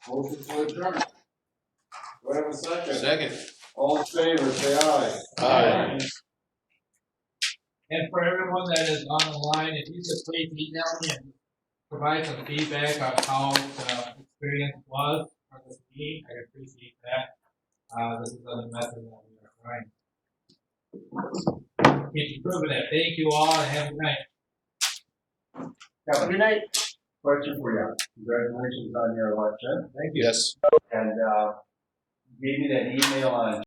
motion to adjourn. Do I have a second? Second. All in favor, say aye. Aye. And for everyone that is on the line, if you could please email me and provide some feedback on how the experience was for this meeting, I appreciate that. This is a method that we are trying. Keep improving it. Thank you all and have a good night. Kevin, Good night. question for you. Congratulations on your election. Thank you. Yes. And gave me that email on